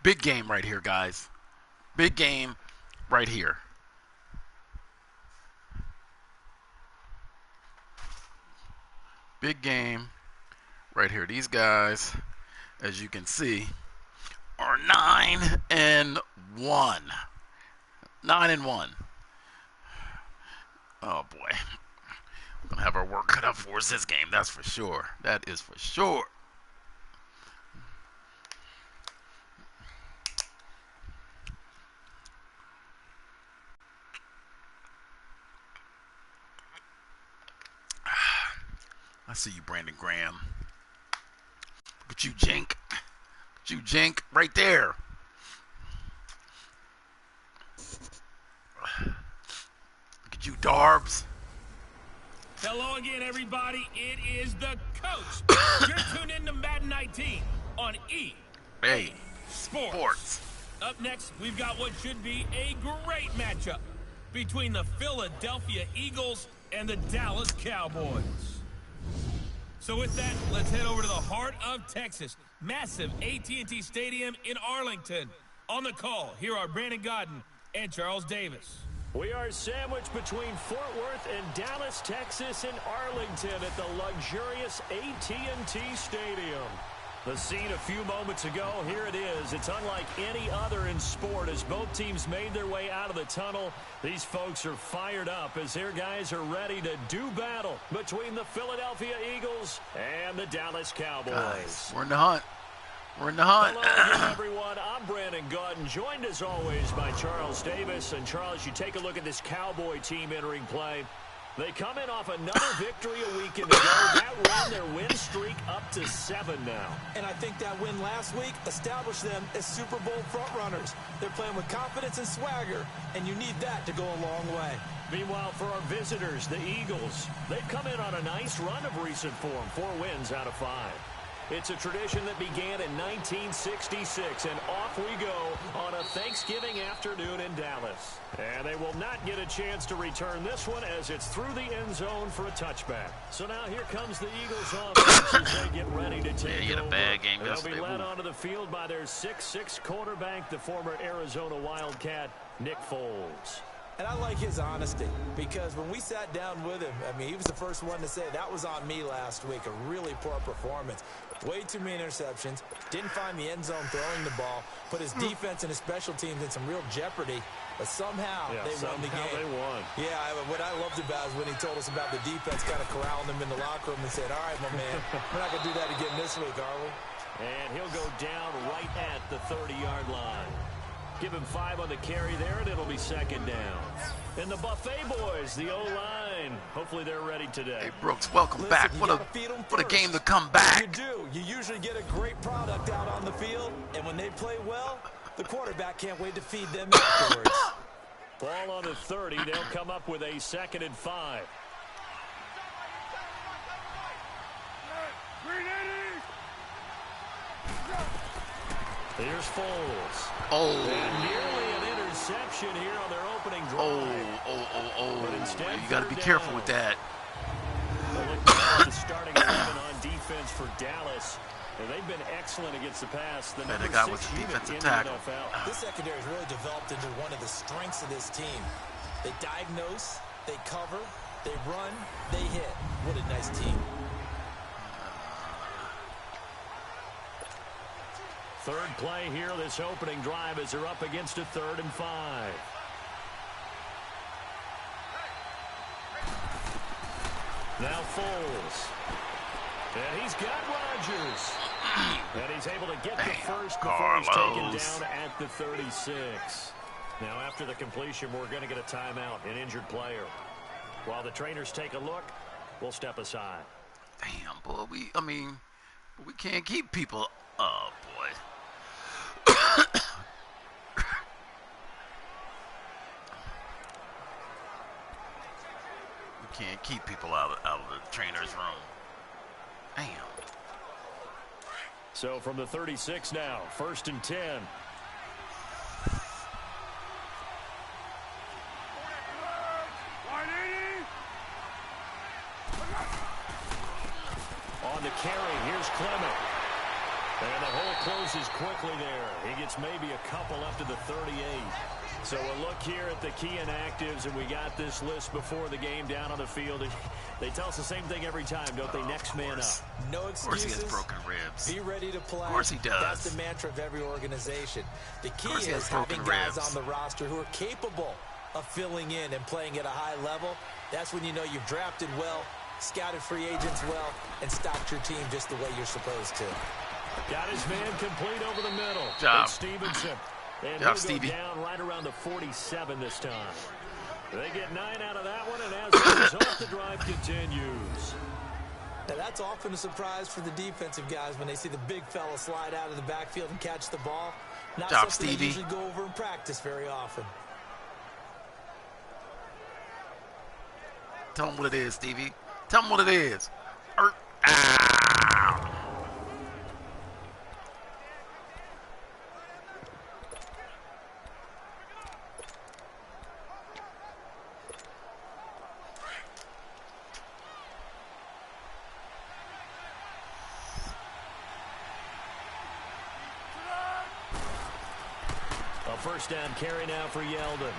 Big game right here, guys. Big game right here. Big game right here. These guys, as you can see, are 9-1. 9-1. Oh boy. We're gonna have our work cut out for us this game, that's for sure. That is for sure. I see you, Brandon Graham. Look at you, Jink. Look at you, Jink, right there. Look at you, Darbs. Hello again, everybody. It is the coach. You're tuned in to Madden 19 on EA Sports. Up next, we've got what should be a great matchup between the Philadelphia Eagles and the Dallas Cowboys. So with that, let's head over to the heart of Texas. Massive AT&T Stadium in Arlington. On the call, here are Brandon Gaudin and Charles Davis. We are sandwiched between Fort Worth and Dallas, Texas, and Arlington at the luxurious AT&T Stadium. The scene a few moments ago, here it is. It's unlike any other in sport as both teams made their way out of the tunnel. These folks are fired up as their guys are ready to do battle between the Philadelphia Eagles and the Dallas Cowboys. Guys, we're in the hunt. We're in the hunt. Hello again, everyone. I'm Brandon Gaudin, joined as always by Charles Davis. And Charles, you take a look at this Cowboy team entering play. They come in off another victory a weekend ago. That ran their win streak up to 7 now. And I think that win last week established them as Super Bowl frontrunners. They're playing with confidence and swagger, and you need that to go a long way. Meanwhile, for our visitors, the Eagles, they've come in on a nice run of recent form, 4 wins out of 5. It's a tradition that began in 1966, and off we go on a Thanksgiving afternoon in Dallas. And they will not get a chance to return this one as it's through the end zone for a touchback. So now here comes the Eagles offense as they get ready to take you had over. a bad game They'll yesterday. be led onto the field by their 6'6" quarterback, the former Arizona Wildcat, Nick Foles. And I like his honesty because when we sat down with him, I mean, he was the first one to say that was on me last week, a really poor performance. Way too many interceptions, didn't find the end zone throwing the ball, put his defense and his special teams in some real jeopardy, but somehow they won the game. They won. Yeah, what I loved about is when he told us about the defense kind of corralling them in the locker room and said, all right, my man, we're not going to do that again this week, are we? And he'll go down right at the 30-yard line. Give him 5 on the carry there, and it'll be 2nd down. And the Buffet boys, the O-line, hopefully they're ready today. Hey, Brooks, welcome back. What a game to come back. You do. You usually get a great product out on the field, and when they play well, the quarterback can't wait to feed them afterwards. Ball on the 30. They'll come up with a 2nd and 5. Here's Foles. Oh. And nearly an interception here on their opening drive. But instead, You got to be careful with that. The starting 11 on defense for Dallas. And they've been excellent against the pass. The Man, number the guy 6 was a unit defensive in the tackle. NFL. This secondary has really developed into one of the strengths of this team. They diagnose, they cover, they run, they hit. What a nice team. Third play here, this opening drive as they're up against a 3rd and 5. Now Foles. And he's got Rodgers. And he's able to get the first before he's taken down at the 36. Now after the completion, we're going to get a timeout, an injured player. While the trainers take a look, we'll step aside. Damn, boy. We can't keep people. Oh, boy. We can't keep people out of the trainer's room. Damn. So from the 36 now, 1st and 10. On the carry, here's Clement. And the whole closes quickly there. He gets maybe a couple up to the 38. So a look here at the key inactives, and we got this list before the game down on the field. They tell us the same thing every time, don't they? Next man up. No excuses. Of course he has broken ribs. Be ready to play. Of course he does. That's the mantra of every organization. The key is having guys on the roster who are capable of filling in and playing at a high level. That's when you know you've drafted well, scouted free agents well, and stocked your team just the way you're supposed to. Got his man complete over the middle. Job. It's Stevenson. And Job, he'll go Stevie. down right around the 47 this time. They get 9 out of that one, and as a result, the drive continues. Now, that's often a surprise for the defensive guys when they see the big fella slide out of the backfield and catch the ball. Not Job, something Stevie. they usually go over in practice very often. Tell him what it is, Stevie. Tell him what it is. Ow. A first down carry now for Yeldon.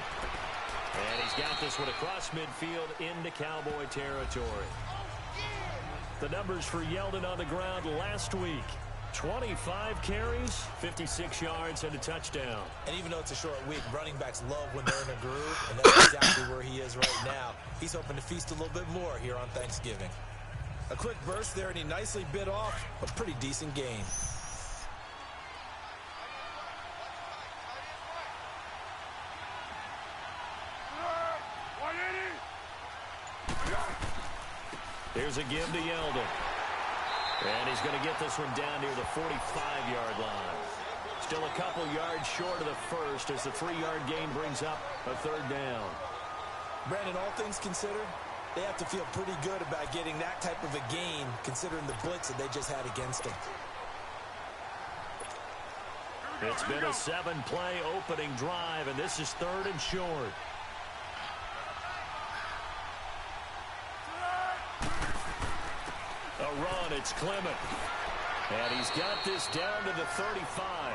And he's got this one across midfield into Cowboy territory. The numbers for Yeldon on the ground last week. 25 carries, 56 yards, and a touchdown. And even though it's a short week, running backs love when they're in a groove, and that's exactly where he is right now. He's hoping to feast a little bit more here on Thanksgiving. A quick burst there, and he nicely bit off a pretty decent gain. Here's a give to Yeldon. And he's going to get this one down near the 45-yard line. Still a couple yards short of the first as the 3-yard gain brings up a third down. Brandon, all things considered, they have to feel pretty good about getting that type of a gain considering the blitz that they just had against them. It's been a 7-play opening drive, and this is 3rd and short. A run, it's Clement. And he's got this down to the 35.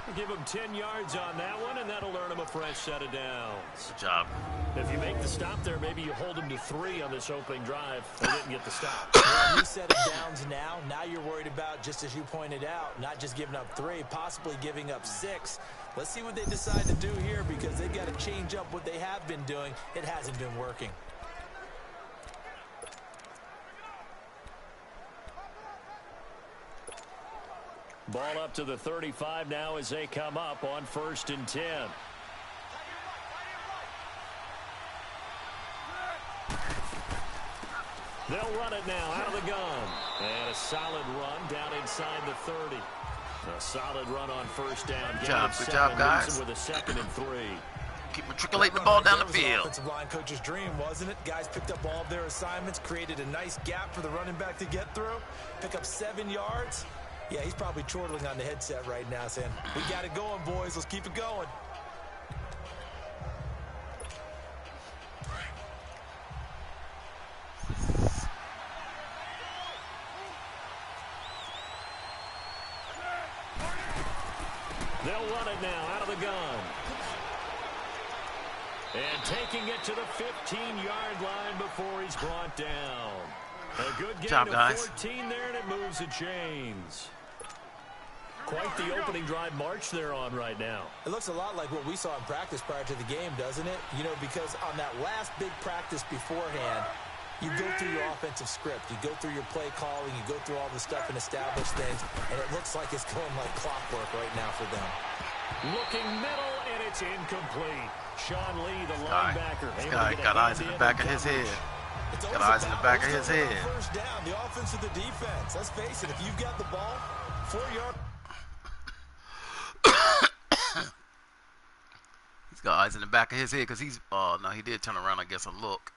We'll give him 10 yards on that one, and that'll earn him a fresh set of downs. Good job. If you make the stop there, maybe you hold him to 3 on this opening drive. They didn't get the stop. Well, new set of downs now. Now you're worried about, just as you pointed out, not just giving up 3, possibly giving up 6. Let's see what they decide to do here because they've got to change up what they have been doing. It hasn't been working. Ball up to the 35 now as they come up on 1st and 10. They'll run it now out of the gun. And a solid run down inside the 30. A solid run on 1st down. Good job, guys. With a 2nd and 3. Keep matriculating the ball down the field. Offensive line coach's dream, wasn't it? Guys picked up all of their assignments, created a nice gap for the running back to get through, pick up 7 yards. Yeah, he's probably chortling on the headset right now saying, we got it going, boys. Let's keep it going. They'll run it now out of the gun. And taking it to the 15-yard line before he's brought down. A good gain of 14 there, and it moves the chains. Quite the opening drive march they're on right now. It looks a lot like what we saw in practice prior to the game, doesn't it? You know, because on that last big practice beforehand, you go through your offensive script. You go through your play calling. You go through all the stuff and establish things. And it looks like it's going like clockwork right now for them. Looking middle, and it's incomplete. Sean Lee, the linebacker. This guy got eyes in the back of his head. Got eyes in the back of his head. First down, the offense or the defense. Let's face it, if you've got the ball, 4 yards. He's got eyes in the back of his head because he's, oh, no, he did turn around, I guess, and look.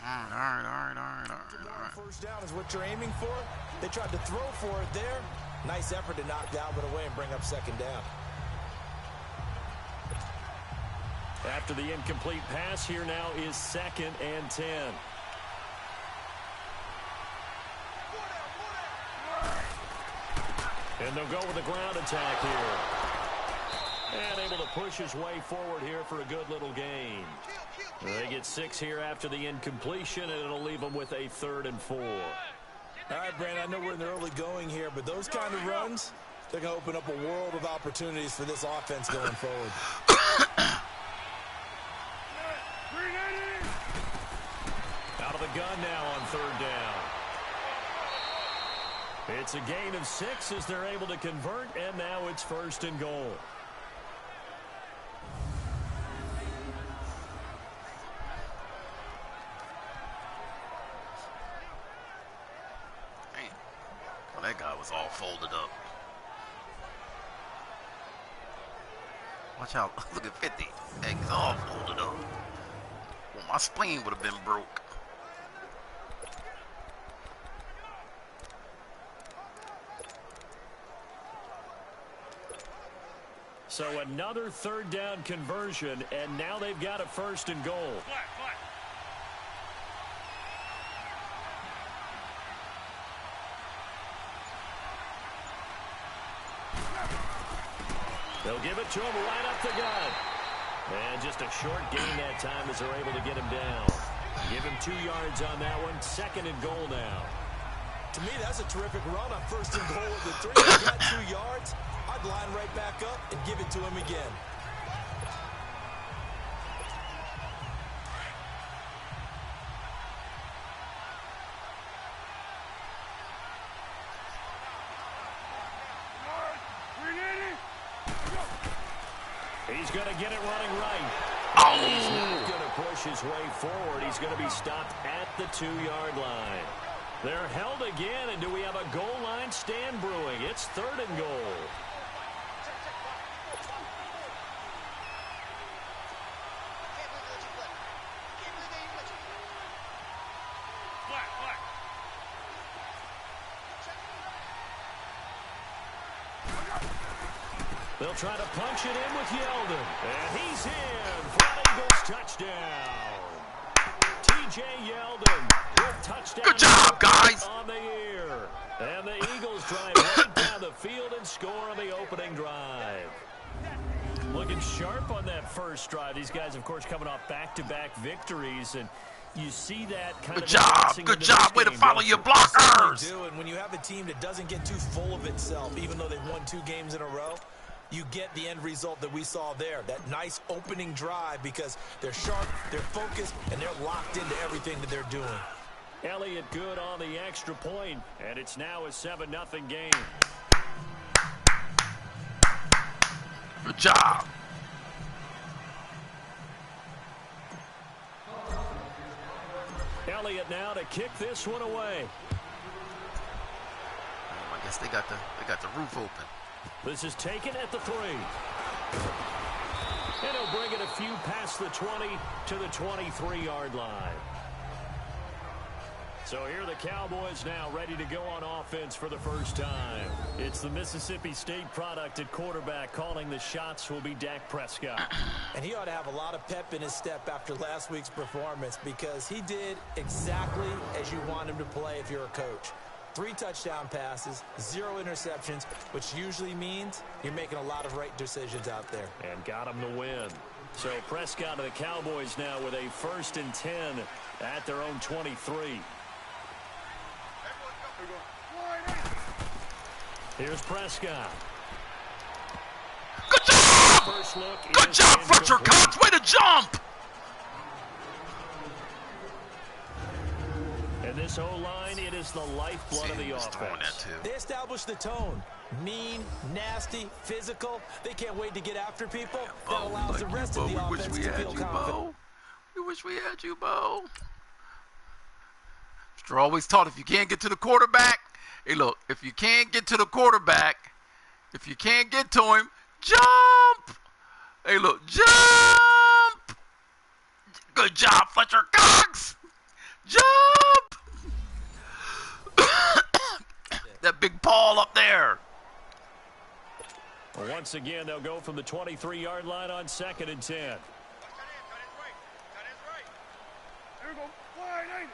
All right. First down is what you're aiming for. They tried to throw for it there. Nice effort to knock Dalvin away and bring up 2nd down. After the incomplete pass, here now is 2nd and 10. And they'll go with the ground attack here. And able to push his way forward here for a good little gain. They get 6 here after the incompletion, and it'll leave them with a 3rd and 4. All right, Brandon, I know we're in the early going here, but those kind of runs, they're going to open up a world of opportunities for this offense going forward. Out of the gun now on 3rd down. It's a gain of 6 as they're able to convert, and now it's 1st and goal. That guy was all folded up. Watch out. Look at 50. He's all folded up. Well, my spleen would have been broke. So another 3rd down conversion, and now they've got a 1st and goal. They'll give it to him right up the gut. And just a short gain that time as they're able to get him down. Give him 2 yards on that one. 2nd and goal now. To me, that's a terrific run on 1st and goal with the 3. He got 2 yards. I'd line right back up and give it to him again. He's going to get it running right. Oh. He's not going to push his way forward. He's going to be stopped at the 2-yard line. They're held again, and do we have a goal line stand brewing? It's 3rd and goal. They'll try to punch it in with Yeldon. And he's in for an Eagles touchdown. T.J. Yeldon with touchdown. Good job, guys. On the year. And the Eagles drive right down the field and score on the opening drive. Looking sharp on that first drive. These guys, of course, coming off back-to-back victories. And you see that kind Good of job. Good job. Way to follow your blockers. And when you have a team that doesn't get too full of itself, even though they've won 2 games in a row, you get the end result that we saw there, that nice opening drive, because they're sharp, they're focused, and they're locked into everything that they're doing. Elliott good on the extra point, and it's now a 7-0 game. Good job. Elliott now to kick this one away. I guess they got the roof open. This is taken at the 3. And he'll bring it a few past the 20 to the 23-yard line. So here are the Cowboys now ready to go on offense for the first time. It's the Mississippi State product at quarterback. Calling the shots will be Dak Prescott. And he ought to have a lot of pep in his step after last week's performance, because he did exactly as you want him to play if you're a coach. 3 touchdown passes, 0 interceptions, which usually means you're making a lot of right decisions out there. And got him to win. So Prescott and the Cowboys now with a 1st and 10 at their own 23. Here's Prescott. Good job! First look. Good job, Fletcher Cox. Way to jump! And this O-line, it is the lifeblood of the offense. They established the tone. Mean, nasty, physical. They can't wait to get after people. That allows the rest of the offense to feel confident. We wish we had you, Bo. Mr. always taught, if you can't get to the quarterback, hey, look, if you can't get to the quarterback, if you can't get to him, jump. Hey, look, jump. Good job, Fletcher Cox. Jump. That big Paul up there. Well, once again, they'll go from the 23-yard line on 2nd and 10. There we go. Wide,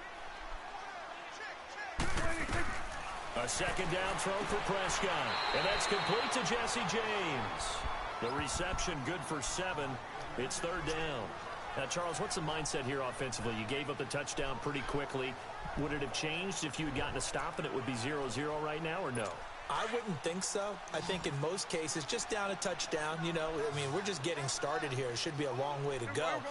A second down throw for Prescott. And that's complete to Jesse James. The reception good for 7. It's third down. Now, Charles, what's the mindset here offensively? You gave up the touchdown pretty quickly. Would it have changed if you had gotten a stop and it would be 0-0 right now, or no? I wouldn't think so. I think in most cases, just down a touchdown, you know, I mean, we're just getting started here. It should be a long way to go.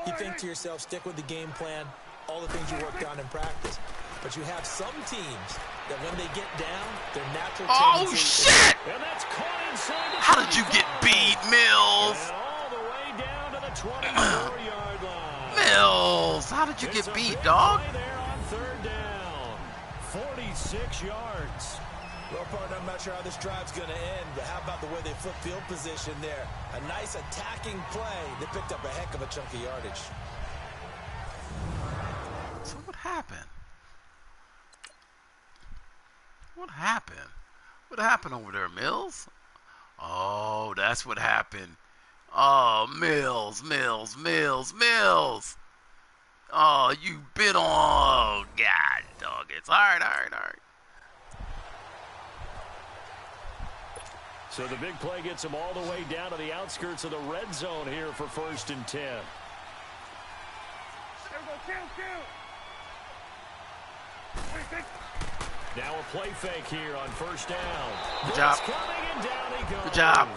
You think to yourself, stick with the game plan, all the things you worked on in practice. But you have some teams that when they get down, their natural tendency... Oh, shit! And that's caught inside the How did you get beat, Mills? And all the way down to the 24-yard line. Mills, how did you get beat, dog? There on third down. 46 yards. Well, partner, I'm not sure how this drive's going to end, but how about the way they flip field position there? A nice attacking play. They picked up a heck of a chunk of yardage. So what happened? What happened? What happened over there, Mills? Oh, that's what happened. Oh, Mills. Oh, you bit on. Oh, God, dog. It's all right. So the big play gets them all the way down to the outskirts of the red zone here for 1st and 10. Now a play fake here on 1st down. Good job. Coming and down he goes. Good job.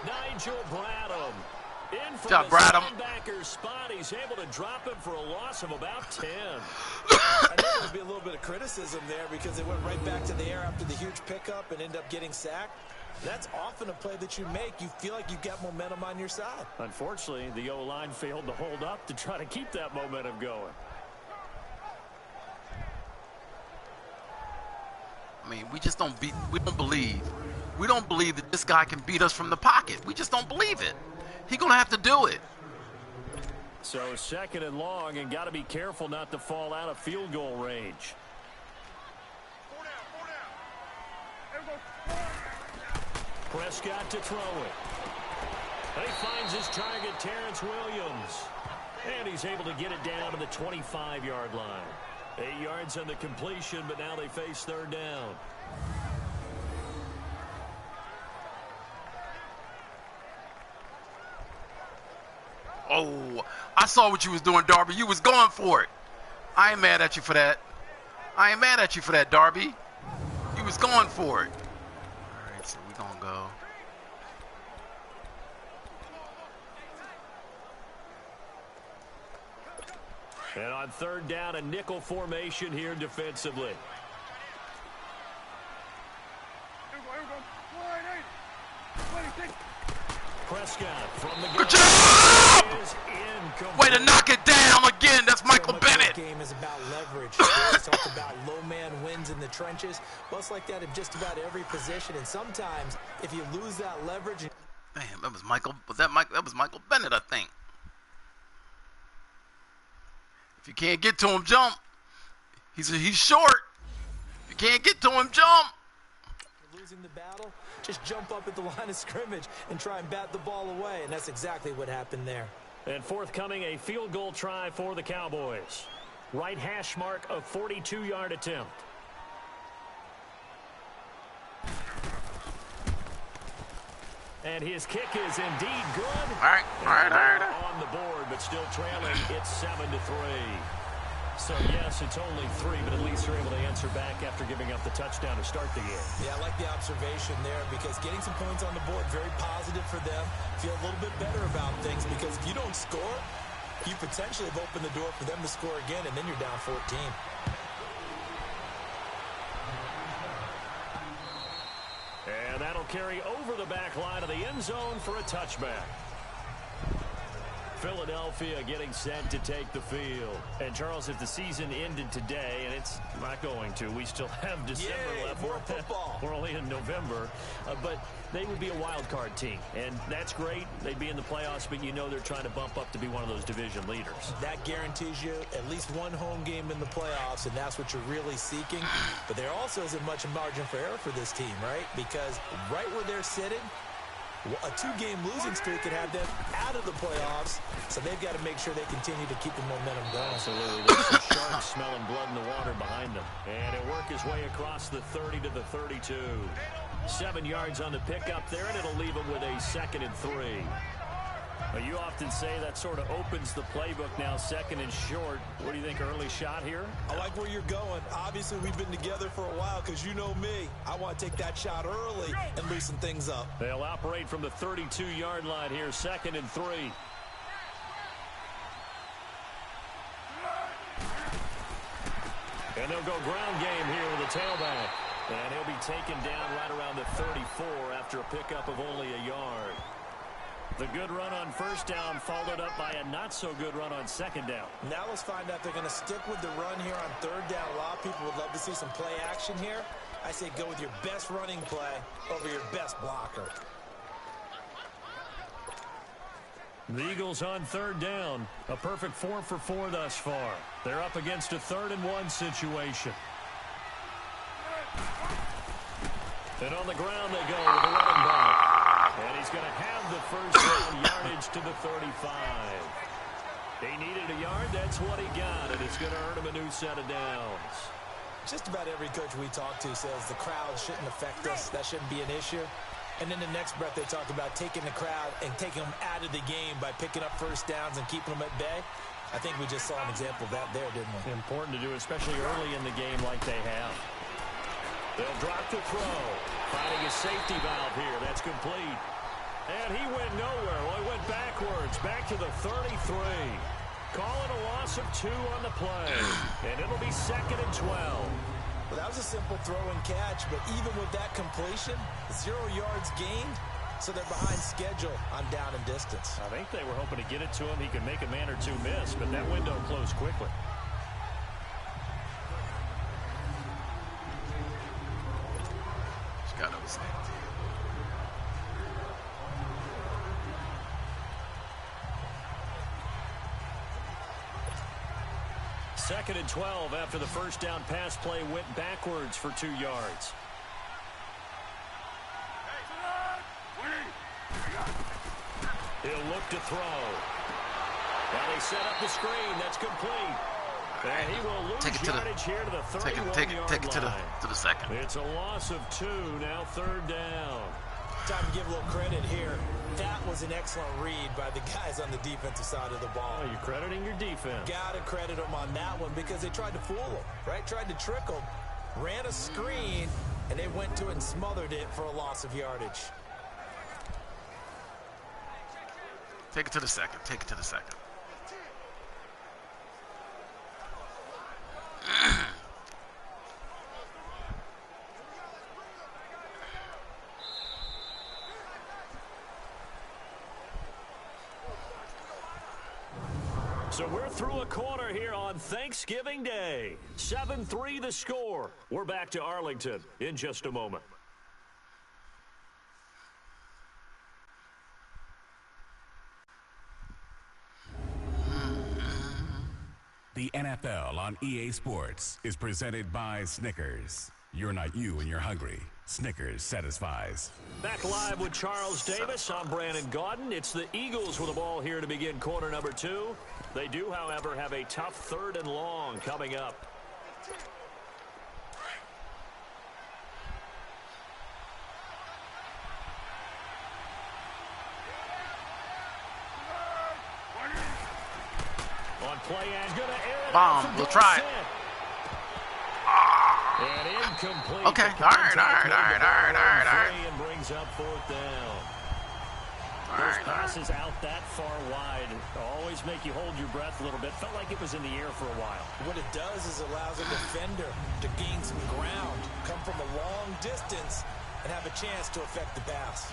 Nigel Bradham. In from Good job, the Bradham. linebacker spot. He's able to drop him for a loss of about 10. I think there would be a little bit of criticism there because they went right back to the air after the huge pickup and end up getting sacked. That's often a play that you make. You feel like you've got momentum on your side. Unfortunately, the O-line failed to hold up to try to keep that momentum going. I mean, we don't believe that this guy can beat us from the pocket. We just don't believe it. He's going to have to do it. So 2nd and long, and got to be careful not to fall out of field goal range. Prescott to throw it. And he finds his target, Terrence Williams. And he's able to get it down to the 25-yard line. 8 yards on the completion, but now they face third down. Oh, I saw what you was doing, Darby. You was going for it. I ain't mad at you for that. Darby. You was going for it. All right, so we gonna go. And on third down, a nickel formation here defensively. Prescott from the Good job! Way to knock it down again. That's Michael Bennett. This game is about leverage. We always talk about low man wins in the trenches. Well, it's like that in just about every position. And sometimes, if you lose that leverage... Damn, that was Michael. That was Michael Bennett, I think. If you can't get to him, jump. He's short. If you can't get to him, jump. Losing the battle, just jump up at the line of scrimmage and try and bat the ball away. And that's exactly what happened there. And forthcoming, a field goal try for the Cowboys. Right hash mark of 42-yard attempt. And his kick is indeed good. All right. On the board, but still trailing. It's 7-3. So, yes, it's only 3, but at least they're able to answer back after giving up the touchdown to start the game. Yeah, I like the observation there because getting some points on the board, very positive for them. Feel a little bit better about things because if you don't score, you potentially have opened the door for them to score again, and then you're down 14. And that'll carry over the back line of the end zone for a touchback. Philadelphia getting set to take the field. And, Charles, if the season ended today, and it's not going to, we still have December left. More football. We're only in November. But they would be a wild card team. And that's great. They'd be in the playoffs, but you know they're trying to bump up to be one of those division leaders. That guarantees you at least one home game in the playoffs, and that's what you're really seeking. But there also isn't much margin for error for this team, right? Because right where they're sitting, A 2-game losing streak could have them out of the playoffs, so they've got to make sure they continue to keep the momentum going. Absolutely. There's some sharks smelling blood in the water behind them. And it'll work his way across the 30 to the 32. 7 yards on the pickup there, and it'll leave him with a 2nd and 3. Well, you often say that sort of opens the playbook now, 2nd and short. What do you think, early shot here? I like where you're going. Obviously, we've been together for a while because you know me. I want to take that shot early and loosen things up. They'll operate from the 32-yard line here, 2nd and 3. And they'll go ground game here with the tailback. And he'll be taken down right around the 34 after a pickup of only a yard. The good run on first down followed up by a not-so-good run on second down. Now let's find out if they're going to stick with the run here on third down. A lot of people would love to see some play action here. I say go with your best running play over your best blocker. The Eagles on third down. A perfect 4 for 4 thus far. They're up against a 3rd and 1 situation. And on the ground they go with a running back. And he's going to have the first down yardage to the 35. He needed a yard. That's what he got. And it's going to earn him a new set of downs. Just about every coach we talk to says the crowd shouldn't affect us. That shouldn't be an issue. And then the next breath they talk about taking the crowd and taking them out of the game by picking up first downs and keeping them at bay. I think we just saw an example of that there, didn't we? Important to do, especially early in the game like they have. They'll drop the throw. Finding a safety valve here. That's complete. And he went nowhere. Well, he went backwards. Back to the 33. Call it a loss of 2 on the play. And it'll be 2nd and 12. Well, that was a simple throw and catch, but even with that completion, 0 yards gained, so they're behind schedule on down and distance. I think they were hoping to get it to him. He could make a man or two miss, but that window closed quickly. He's got to understand. 2nd and 12 after the first down pass play went backwards for 2 yards. He'll look to throw. Now they set up the screen. That's complete. And he will lose yardage here to the 31-yard line. Take it to the 2nd. It's a loss of 2. Now 3rd down. Time to give a little credit here. That was an excellent read by the guys on the defensive side of the ball. Oh, you're crediting your defense. Got to credit them on that one because they tried to fool them, right? Tried to trick them, ran a screen, and they went to it and smothered it for a loss of yardage. Take it to the 2nd. Take it to the 2nd. So we're through a quarter here on Thanksgiving Day. 7-3 the score. We're back to Arlington in just a moment. The NFL on EA Sports is presented by Snickers. You're not you when you're hungry. Snickers satisfies. Back live with Charles Davis. I'm Brandon Gaudin. It's the Eagles with the ball here to begin quarter number 2. They do, however, have a tough 3rd and long coming up. On play, and going to air it. Bomb. We'll try it. And incomplete. Okay. All right. And brings up 4th down. Those passes out that far wide always make you hold your breath a little bit. Felt like it was in the air for a while. What it does is allows a defender to gain some ground, come from a long distance, and have a chance to affect the pass.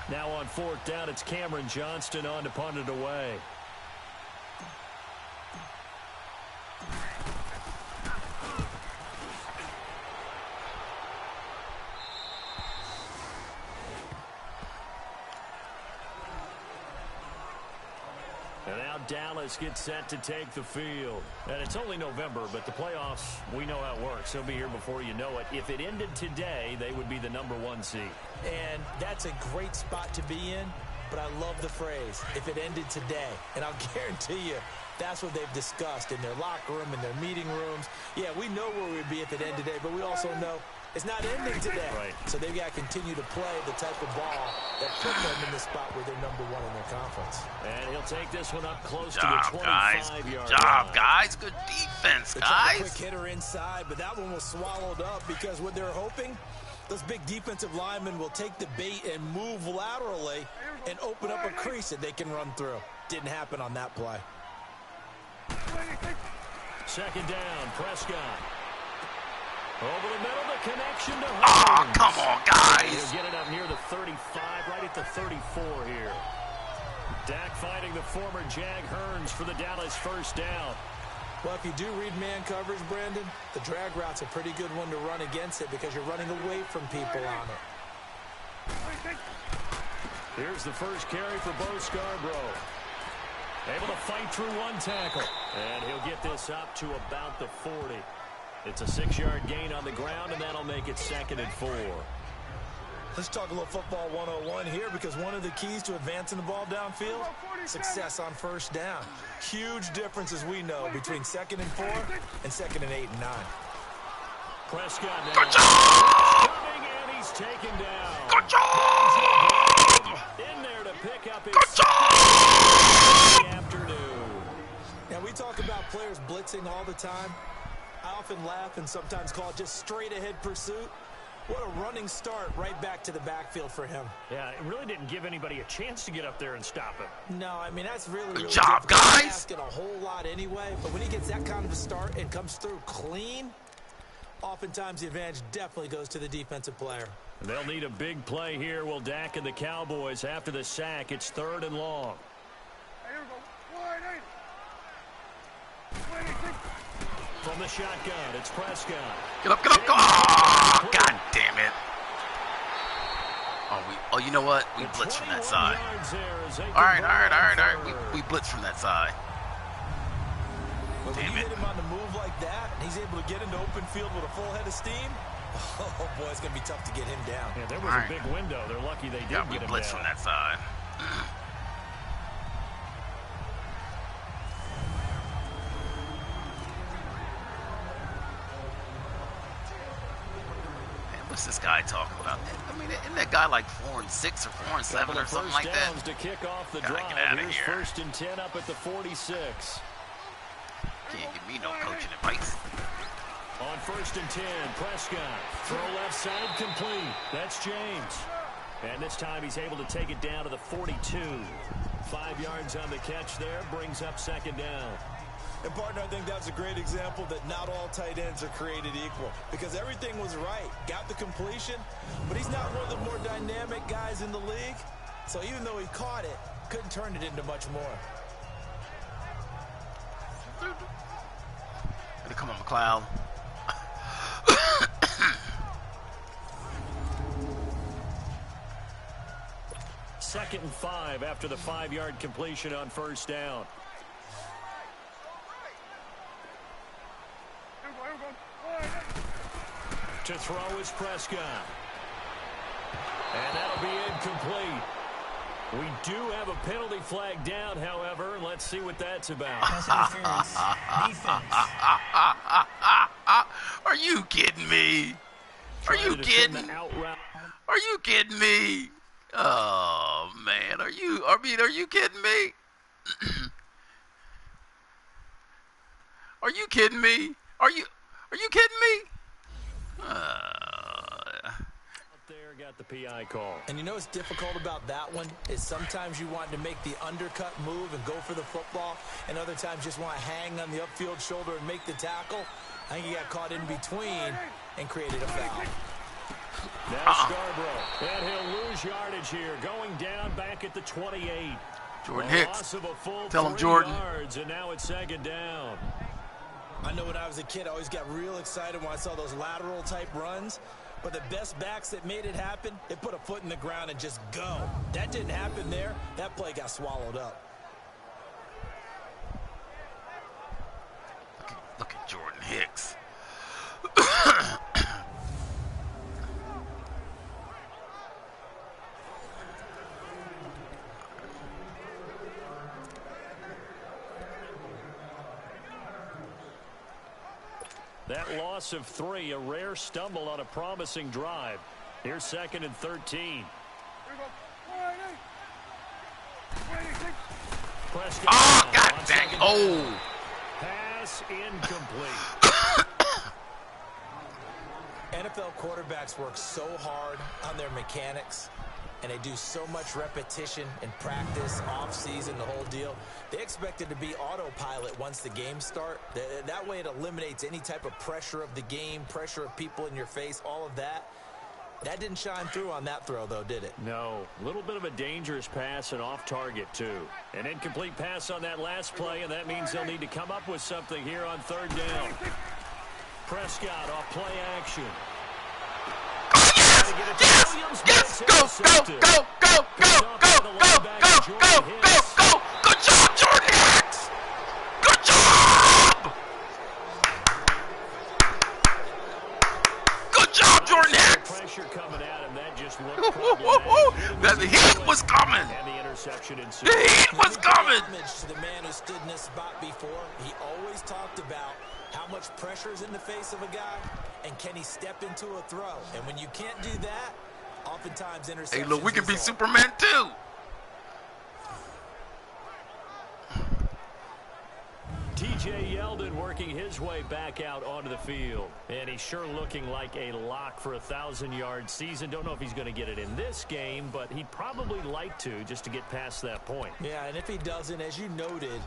Now on 4th down, it's Cameron Johnston on to punt it away. Dallas get set to take the field. And it's only November, but the playoffs, we know how it works. They'll be here before you know it. If it ended today, they would be the #1 seed. And that's a great spot to be in, but I love the phrase, if it ended today. And I'll guarantee you, that's what they've discussed in their locker room, in their meeting rooms. Yeah, we know where we'd be if it ended today, but we also know it's not ending today. Right. So they've got to continue to play the type of ball that put them in the spot where they're #1 in their conference. And he'll take this one up close Good to the job, guys. 25-yard Good job, line. guys. Good defense, They tried a guys. quick hitter inside, but that one was swallowed up because what they're hoping, those big defensive linemen will take the bait and move laterally and open up a crease that they can run through. Didn't happen on that play. Second down, Prescott. Over the middle, the connection to Oh, Holmes. come on, He'll guys. get it up near the 35, right at the 34 here. Dak fighting the former Jag Hearns for the Dallas first down. Well, if you do read man coverage, Brandon, the drag route's a pretty good one to run against it because you're running away from people on it. Here's the first carry for Bo Scarborough. Able to fight through one tackle. And he'll get this up to about the 40. It's a 6-yard gain on the ground, and that'll make it 2nd and 4. Let's talk a little football 101 here because one of the keys to advancing the ball downfield, success on first down. Huge difference, as we know, between 2nd and 4 and 2nd and 8 and 9. Prescott now. Good job. Coming, and he's taken down. Good job. In there to pick up his Good job. afternoon. Now, we talk about players blitzing all the time. I often laugh and sometimes call it just straight-ahead pursuit. What a running start right back to the backfield for him. Yeah, it really didn't give anybody a chance to get up there and stop him. No, I mean, that's really Good job, difficult. He's guys. asking a whole lot anyway, but when he gets that kind of a start and comes through clean, oftentimes the advantage definitely goes to the defensive player. They'll need a big play here, will Dak and the Cowboys after the sack. It's 3rd and long. From the shotgun, it's Prescott. Get up, get up, go. Oh, God damn it. Oh, you know what? We blitz from that side. All right. We blitz from that side. But when Damn you it. hit him on the move like that, and he's able to get into open field with a full head of steam, oh boy, it's going to be tough to get him down. Yeah, there was All a right. big window. They're lucky they did Yeah, we get him blitz down. from that side. What's this guy talking about? I mean, isn't that guy like 4 and 6 or 4 and 7 or something like that? First downs to kick off the Gotta drive. get outta Here's here. 1st and 10 up at the 46. Can't give me no coaching advice. On 1st and 10, Prescott. Throw left side complete. That's James. And this time he's able to take it down to the 42. 5 yards on the catch there. Brings up 2nd down. And, partner, I think that's a great example that not all tight ends are created equal because everything was right. Got the completion, but he's not one of the more dynamic guys in the league. So even though he caught it, couldn't turn it into much more. Come on, McLeod. Second and 5 after the 5-yard completion on 1st down. To throw is Prescott. And that'll be incomplete. We do have a penalty flag down, however. Let's see what that's about. Are you kidding me? Are you kidding? Are you kidding me? Oh man, are you kidding me? Are you kidding me? Are you kidding me? There got the PI call. And you know what's difficult about that one is sometimes you want to make the undercut move and go for the football, and other times just want to hang on the upfield shoulder and make the tackle. I think he got caught in between and created a foul. Now Scarborough, and he'll lose yardage here, going down back at the 28. Jordan A Hicks. loss of a full Tell him, 3 Jordan. yards, and now it's 2nd down. I know when I was a kid, I always got real excited when I saw those lateral type runs. But the best backs that made it happen, they put a foot in the ground and just go. That didn't happen there. That play got swallowed up. Look at Jordan Hicks. That loss of 3, a rare stumble on a promising drive. Here's 2nd and 13. Prescott. Oh, God dang. Oh. Pass incomplete. NFL quarterbacks work so hard on their mechanics, and they do so much repetition in practice, off-season, the whole deal. They expect it to be autopilot once the games start. That way it eliminates any type of pressure of the game, pressure of people in your face, all of that. That didn't shine through on that throw, though, did it? No. A little bit of a dangerous pass and off target, too. An incomplete pass on that last play, and that means they'll need to come up with something here on 3rd down. Prescott off play action. Yes! Yes! Go! Good job, Jordan Hicks! Good job! Good job, Jordan Hicks! Pressure coming at him. That just looked problematic. The heat was coming. And the interception ensued. The heat was coming. To the man who stood in this spot before, he always talked about how much pressure is in the face of a guy, and can he step into a throw? And when you can't do that, oftentimes interceptions. Hey, look, we can be result. Superman too. TJ Yeldon working his way back out onto the field. And he's sure looking like a lock for a 1,000-yard season. Don't know if he's going to get it in this game, but he'd probably like to just to get past that point. Yeah, and if he doesn't, as you noted,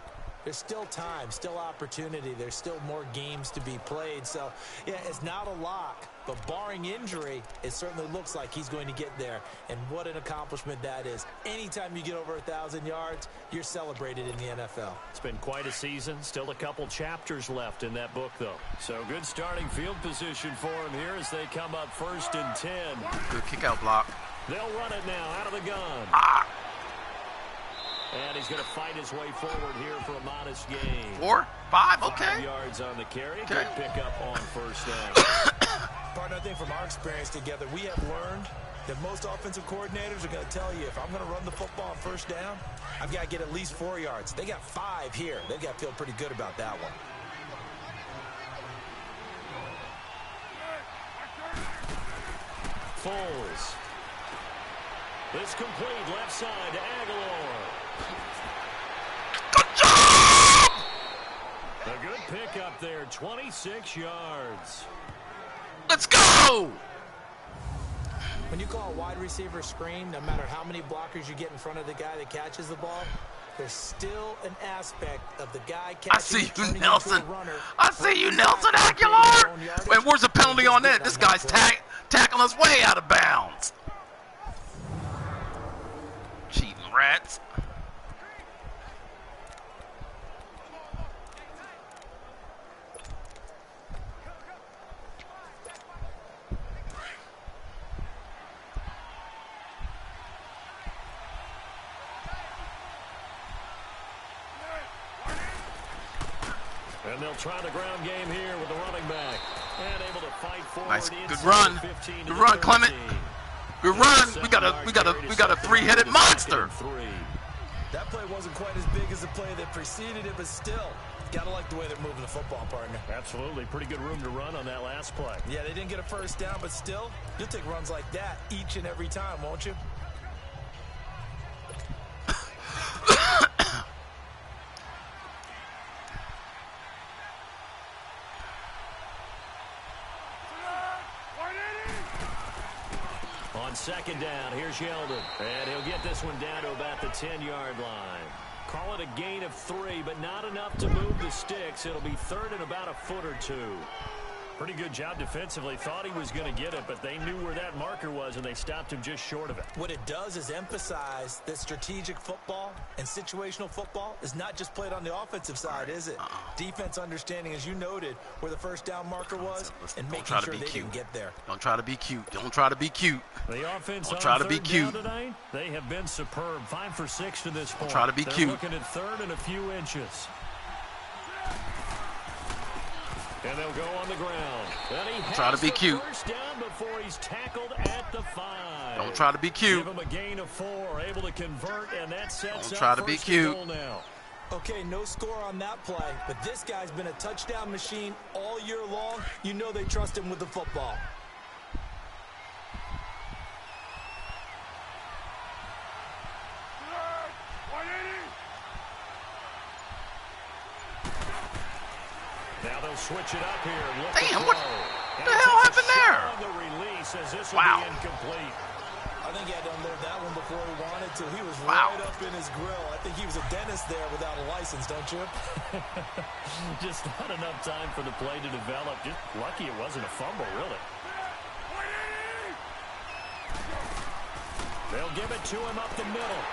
there's still time, still opportunity. There's still more games to be played. So, yeah, it's not a lock. But barring injury, it certainly looks like he's going to get there. And what an accomplishment that is. Anytime you get over 1,000 yards, you're celebrated in the NFL. It's been quite a season. Still a couple chapters left in that book, though. So good starting field position for him here as they come up 1st and 10. Good kick out block. They'll run it now out of the gun. And he's going to fight his way forward here for a modest gain. 4, 5, okay. 5 yards on the carry. Okay. Good pickup on 1st down. Partner, I think from our experience together, we have learned that most offensive coordinators are going to tell you, if I'm going to run the football on 1st down, I've got to get at least 4 yards. They got 5 here. They've got to feel pretty good about that one. Foles. This complete left side to Aguilar. Good job! A good pickup there, 26 yards. Let's go! When you call a wide receiver screen, no matter how many blockers you get in front of the guy that catches the ball, there's still an aspect of the guy catching. I see you, Nelson. I see you, Nelson Aguilar. Wait, where's the penalty on that? This guy's tackling us way out of bounds. Cheating rats. And they'll try the ground game here with the running back. And able to fight forward. Nice, good run. Good run, Clement. Good run. We got a three-headed monster. That play wasn't quite as big as the play that preceded it, but still, gotta like the way they're moving the football, partner. Absolutely, pretty good room to run on that last play. Yeah, they didn't get a 1st down, but still, you'll take runs like that each and every time, won't you? On 2nd down, here's Yeldon. And he'll get this one down to about the 10-yard line. Call it a gain of 3, but not enough to move the sticks. It'll be 3rd and about a foot or 2. Pretty good job defensively. Thought he was going to get it, but they knew where that marker was, and they stopped him just short of it. What it does is emphasize that strategic football and situational football is not just played on the offensive side, is it? Defense understanding, as you noted, where the 1st down marker was, and making sure they can get there. Don't try to be cute. Don't try to be cute. The offense Don't try to be 3rd cute. down tonight, they have been superb. 5 for 6 to this point. Don't try to be They're cute. looking at 3rd and a few inches. And they'll go on the ground. Try to be cute. First down before he's tackled at the 5. Don't try to be cute. Give him a gain of 4, able to convert, and that sets Don't try up to be first cute. and goal now. Okay, no score on that play, but this guy's been a touchdown machine all year long. You know they trust him with the football. Now they'll switch it up here. Damn, what the hell happened there? The release as this Wow. will be incomplete. I think he had to unload that one before he wanted to. He was Wow. right up in his grill. I think he was a dentist there without a license, don't you? Just not enough time for the play to develop. Just lucky it wasn't a fumble, really. They'll give it to him up the middle.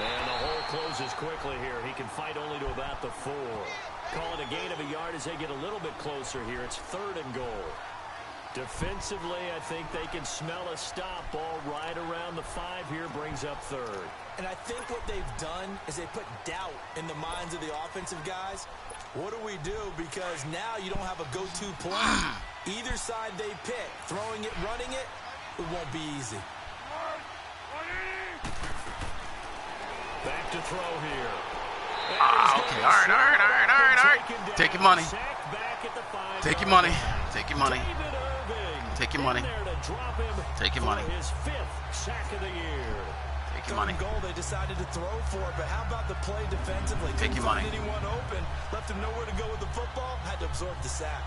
And the hole closes quickly here. He can fight only to about the 4. Call it a gain of a yard as they get a little bit closer here. It's 3rd and goal. Defensively, I think they can smell a stop. Ball right around the 5 here, brings up 3rd. And I think what they've done is they put doubt in the minds of the offensive guys. What do we do? Because now you don't have a go-to play. Either side they pick, throwing it, running it, it won't be easy. Back to throw here. Okay, all right. Take your money. Take your money. Take your money. Take your money. Take your money. His 5th sack of the year. Take your money. Goal they decided to throw for, but how about the play defensively? Take your money. Didn't find anyone open, left him nowhere to go with the football, had to absorb the sack.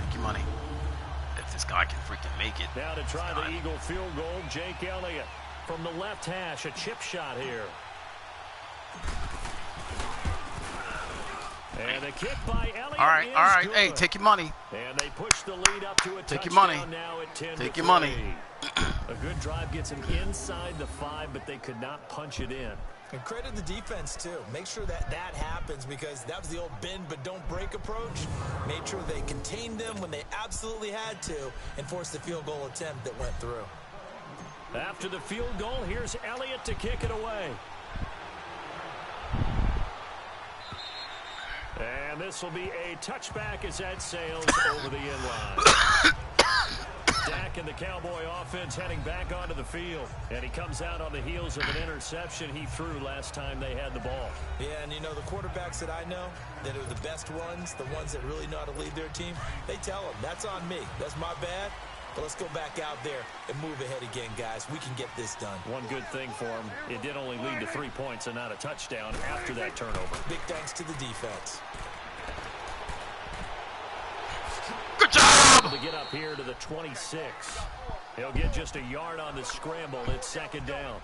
Take your money. If this guy can freaking make it. Now to try the Eagle field goal, Jake Elliott from the left hash, a chip shot here. And a kick by Elliott. All right. Good. Hey, take your money. And they push the lead up to a Take your touchdown money. now at 10 Take to your money. 3. A good drive gets them inside the 5, but they could not punch it in. And credit the defense, too. Make sure that happens because that was the old bend but don't break approach. Made sure they contained them when they absolutely had to and forced the field goal attempt that went through. After the field goal, here's Elliott to kick it away. And this will be a touchback as that sails over the end line. Dak and the Cowboy offense heading back onto the field. And he comes out on the heels of an interception he threw last time they had the ball. Yeah, and you know, the quarterbacks that I know that are the best ones, the ones that really know how to lead their team, they tell them, that's on me. That's my bad. But let's go back out there and move ahead again, guys. We can get this done. One good thing for him, it did only lead to 3 points and not a touchdown after that turnover. Big thanks to the defense. Good job. To get up here to the 26. He'll get just a yard on the scramble. It's 2nd down.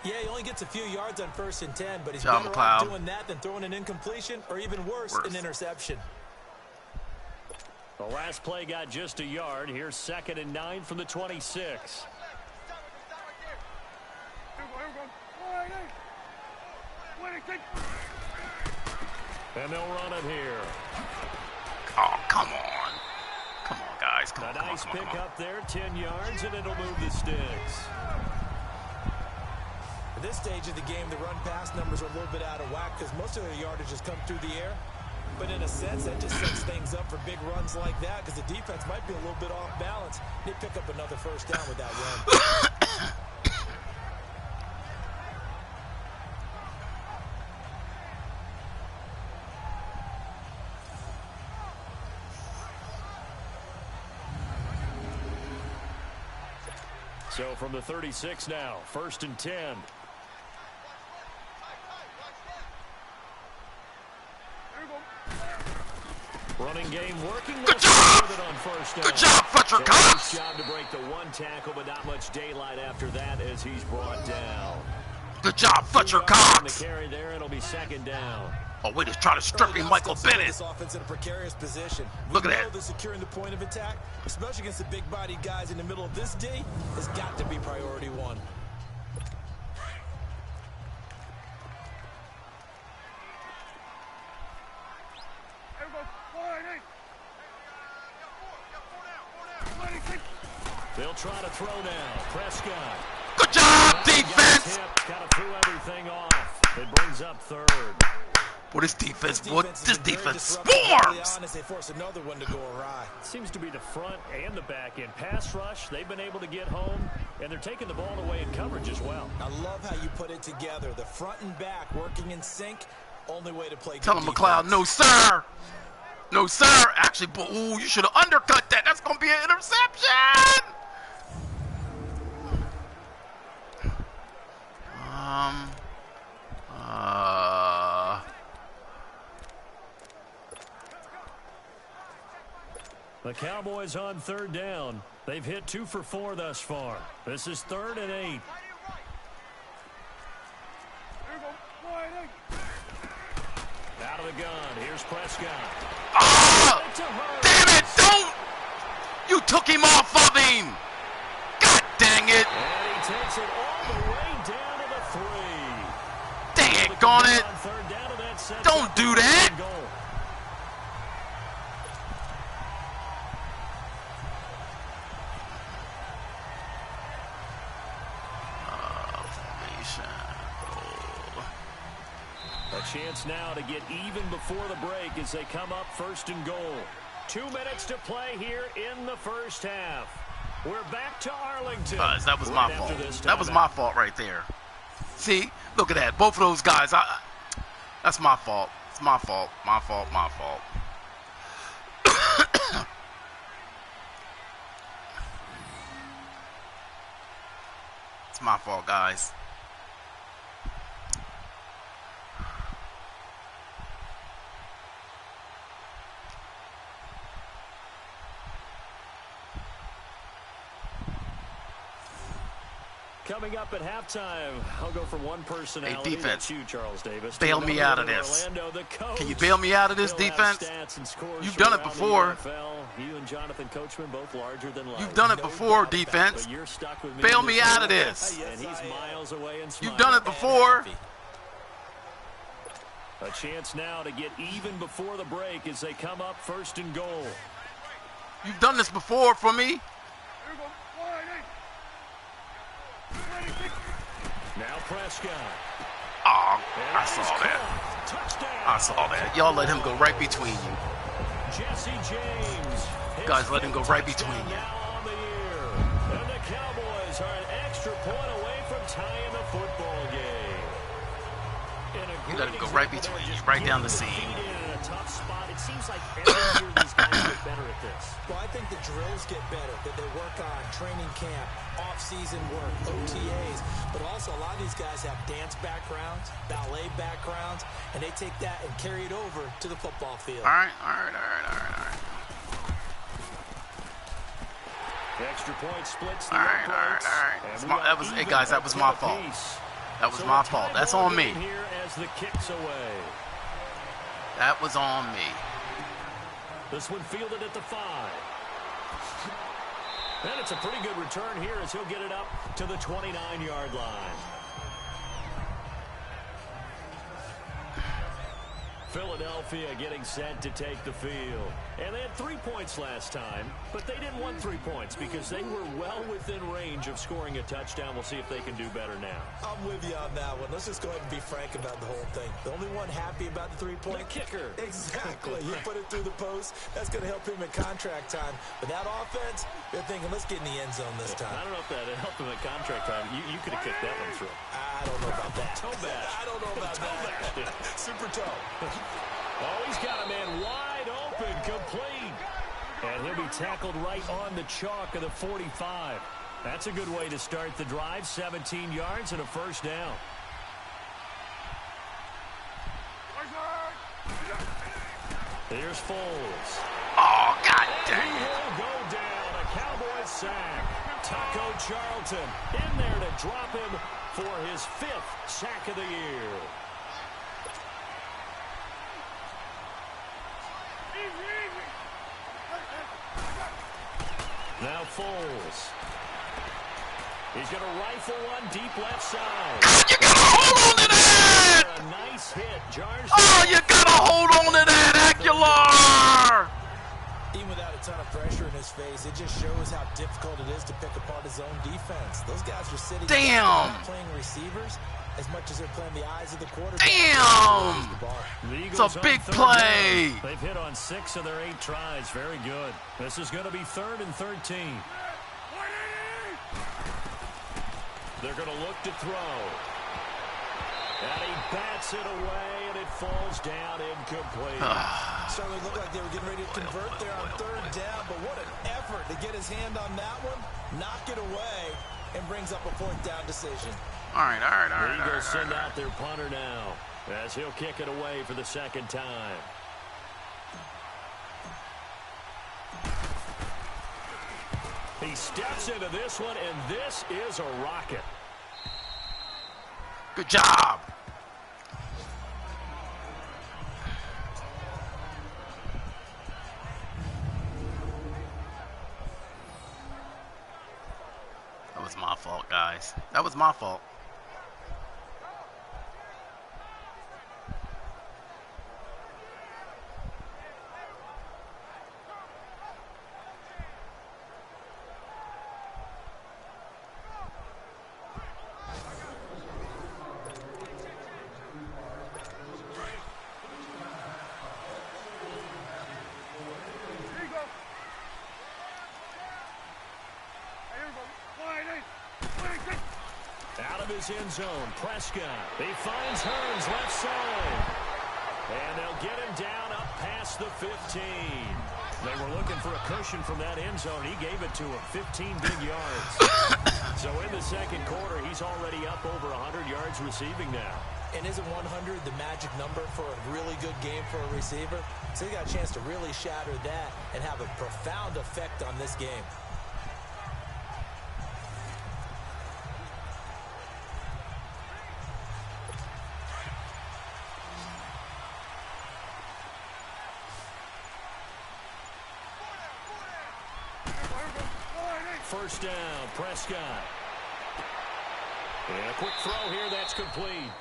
Yeah, he only gets a few yards on 1st and 10, but he's Job, better McLeod. off doing that than throwing an incompletion or even worse, an interception. The last play got just a yard. Here's 2nd and 9 from the 26. And they'll run it here. Oh, come on. Come on, guys. Come A on, come on, nice come on, pick come on. up there, 10 yards, and it'll move the sticks. At this stage of the game, the run-pass numbers are a little bit out of whack because most of their yardage has come through the air. But in a sense, that just sets things up for big runs like that because the defense might be a little bit off balance. They pick up another first down with that run. So from the 36 now, 1st and 10. Running game working. Good job. With it on 1st down. Good job, Fletcher So Cox. nice job to break the 1 tackle, but not much daylight after that as he's brought down. Good job, Fletcher 2 yards on Cox. the carry there, it'll be 2nd down. Oh, we just try to strip him, Michael Bennett. This offense in a precarious position. Look at We that. know that securing the point of attack, especially against the big-bodied guys in the middle of this D, has got to be priority 1. They'll try to throw now. Prescott. Good job, defense. Kind of threw everything off. It brings up third. Well, this defense swarms. They force another one to go awry. Seems to be the front and the back end. Pass rush, they've been able to get home, and they're taking the ball away in coverage as well. I love how you put it together. The front and back working in sync. Only way to play. Tell him, McLeod, no, sir. No, sir. Actually, ooh, you should have undercut that. That's going to be an interception. The Cowboys on third down. They've hit 2 for 4 thus far. This is 3rd and 8. Out of the gun. Here's Prescott. Oh, damn it. Don't. You took him off of him. God dang it. And he takes it all the way down to the 3. Dang it, gone it. Don't do that. A chance now to get even before the break as they come up 1st and goal. 2 minutes to play here in the first half. We're back to Arlington. That was my fault. That was my fault right there. See, look at that. Both of those guys. That's my fault. It's my fault. My fault. My fault. It's my fault, guys. Coming up at halftime, I'll go for one personality. Hey, defense. That's you, Charles Davis. Bail me out of this. Can you bail me out of this, defense? You've done it before. You and Jonathan Coachman both larger than life. You've done it before, defense. Bail me out of this. And he's miles away and You've done it before. A chance now to get even before the break as they come up 1st and goal. You've done this before for me. Now Prescott. Oh, I saw that. I saw that. Y'all let him go right between you. Jesse James. You guys let him go right between you. Now on the year. And the Cowboys are an extra point away from tying the football game. You let him go right between you, right down the seam. In a tough spot. It seems like every year these guys get better at this. Well, I think the drills get better, that they work on training camp, off-season work, OTAs, but also a lot of these guys have dance backgrounds, ballet backgrounds, and they take that and carry it over to the football field. All right. Extra point splits the All right. Hey guys, that was my fault. That was my fault. That's on me. Here as the kicks away. That was on me. This one fielded at the 5. And it's a pretty good return here as he'll get it up to the 29-yard line. Philadelphia getting set to take the field. And they had 3 points last time, but they didn't want 3 points because they were well within range of scoring a touchdown. We'll see if they can do better now. I'm with you on that one. Let's just go ahead and be frank about the whole thing. The only one happy about the 3-point. The kicker. Exactly. You put it through the post. That's going to help him in contract time. But that offense, they're thinking, let's get in the end zone this time. I don't know if that helped him in contract time. You could have kicked that one through. I don't know about that. Toe bash. I don't know about that. Super toe. Oh, he's got a man wide open, complete. And he'll be tackled right on the chalk of the 45. That's a good way to start the drive. 17 yards and a first down. Here's Foles. Oh, God dang it. He'll go down. A Cowboys sack. Taco Charlton in there to drop him for his 5th sack of the year. Now Foles. He's going to rifle one deep left side. You got to hold on to that! A nice hit. Jars. Oh, you got to hold on to that, Aguilar! Even without a ton of pressure in his face, it just shows how difficult it is to pick apart his own defense. Those guys are sitting playing receivers as much as they're playing the eyes of the quarterback. Damn! It's a big play. They've hit on 6 of their 8 tries. Very good. This is going to be 3rd and 13. They're going to look to throw. And he bats it away, and it falls down incomplete. Certainly looked like they were getting ready to convert there on 3rd down, but what an effort to get his hand on that one, knock it away, and brings up a 4th down decision. All right. The Eagles send out their punter now, as he'll kick it away for the 2nd time. He steps into this one, and this is a rocket. Good job. That was my fault, guys. That was my fault. His end zone. Prescott. He finds Hearns left side. And they'll get him down up past the 15. They were looking for a cushion from that end zone. He gave it to him. 15 big yards. So in the 2nd quarter, he's already up over 100 yards receiving now. And isn't 100 the magic number for a really good game for a receiver? So he got a chance to really shatter that and have a profound effect on this game. First down, Prescott. And a quick throw here, that's complete.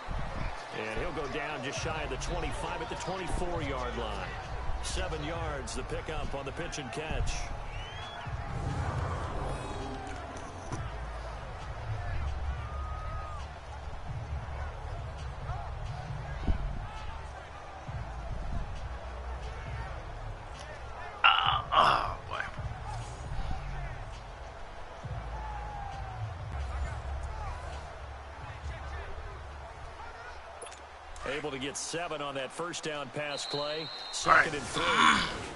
And he'll go down just shy of the 25 at the 24-yard line. 7 yards, the pickup on the pitch and catch. Able to get 7 on that first down pass play. 2nd and 3.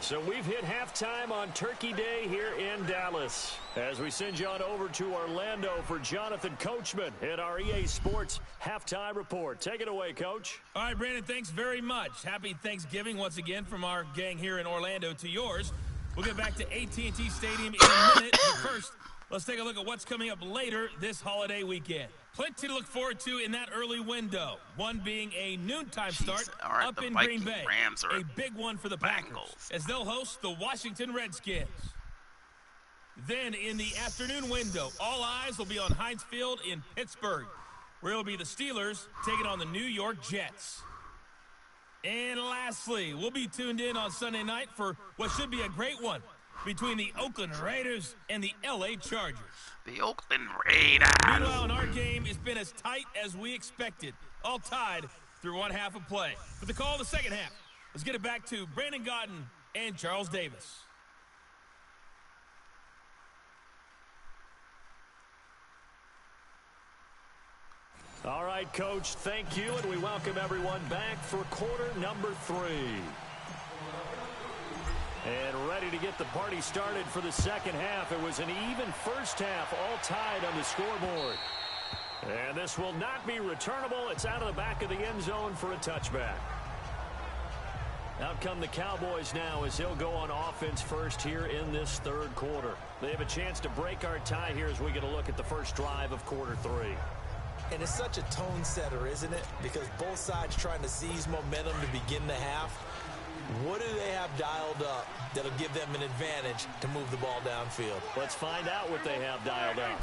So we've hit halftime on Turkey Day here in Dallas. As we send you on over to Orlando for Jonathan Coachman in our EA Sports Halftime Report. Take it away, Coach. All right, Brandon, thanks very much. Happy Thanksgiving once again from our gang here in Orlando to yours. We'll get back to AT&T Stadium in a minute. But first, let's take a look at what's coming up later this holiday weekend. Plenty to look forward to in that early window. One being a noontime start up in Green Bay. Rams are a big one for the Packers as they'll host the Washington Redskins. Then in the afternoon window, all eyes will be on Heinz Field in Pittsburgh, where it'll be the Steelers taking on the New York Jets. And lastly, we'll be tuned in on Sunday night for what should be a great one between the Oakland Raiders and the LA Chargers. The Oakland Raiders. Meanwhile, in our game, it's been as tight as we expected, all tied through one half of play. For the call of the second half, let's get it back to Brandon Gaudin and Charles Davis. All right, Coach, thank you, and we welcome everyone back for quarter number 3. And ready to get the party started for the second half. It was an even first half, all tied on the scoreboard. And this will not be returnable. It's out of the back of the end zone for a touchback. Out come the Cowboys now as they'll go on offense first here in this third quarter. They have a chance to break our tie here as we get a look at the first drive of quarter 3. And it's such a tone setter, isn't it? Because both sides trying to seize momentum to begin the half. What do they have dialed up that'll give them an advantage to move the ball downfield? Let's find out what they have dialed up.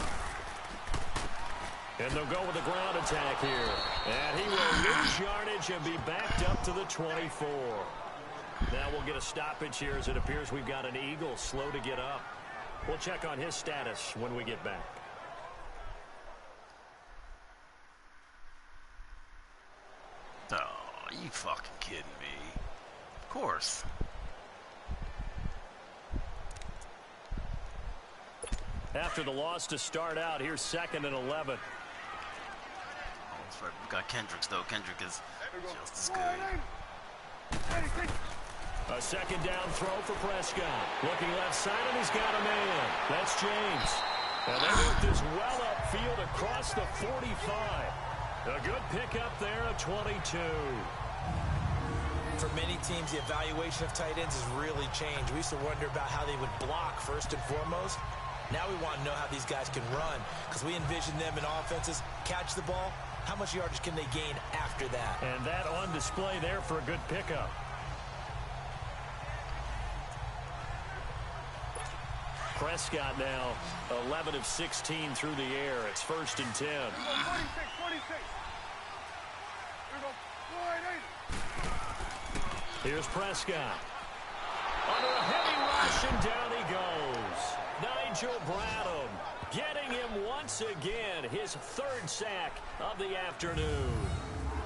And they'll go with a ground attack here. And he will lose yardage and be backed up to the 24. Now we'll get a stoppage here as it appears we've got an Eagle slow to get up. We'll check on his status when we get back. Oh, you fucking kidding me? Of course. After the loss to start out, here's 2nd and 11. Oh, that's right. We got Kendricks, though. Kendrick is just as good. A 2nd down throw for Prescott. Looking left side, and he's got a man. That's James. And they worked this well upfield across the 45. A good pickup there at 22. For many teams, the evaluation of tight ends has really changed. We used to wonder about how they would block first and foremost. Now we want to know how these guys can run, because we envision them in offenses catch the ball. How much yardage can they gain after that? And that on display there for a good pickup. Prescott now 11 of 16 through the air. It's 1st and 10. 46. Here's Prescott. Under a heavy rush, and down he goes. Nigel Bradham getting him once again, his 3rd sack of the afternoon.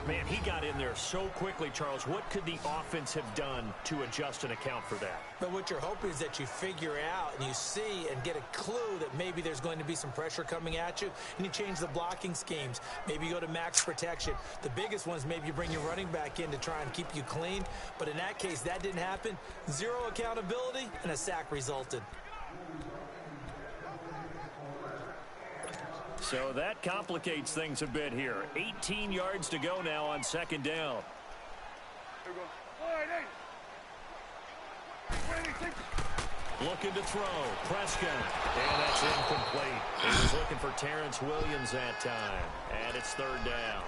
Man, he got in there so quickly, Charles. What could the offense have done to adjust and account for that? But what you're hoping is that you figure out and you see and get a clue that maybe there's going to be some pressure coming at you, and you change the blocking schemes. Maybe you go to max protection. The biggest one is maybe you bring your running back in to try and keep you clean. But in that case, that didn't happen. 0 accountability, and a sack resulted. So that complicates things a bit here. 18 yards to go now on 2nd down. Looking to throw. Prescott. And that's incomplete. He was looking for Terrence Williams that time. And it's 3rd down.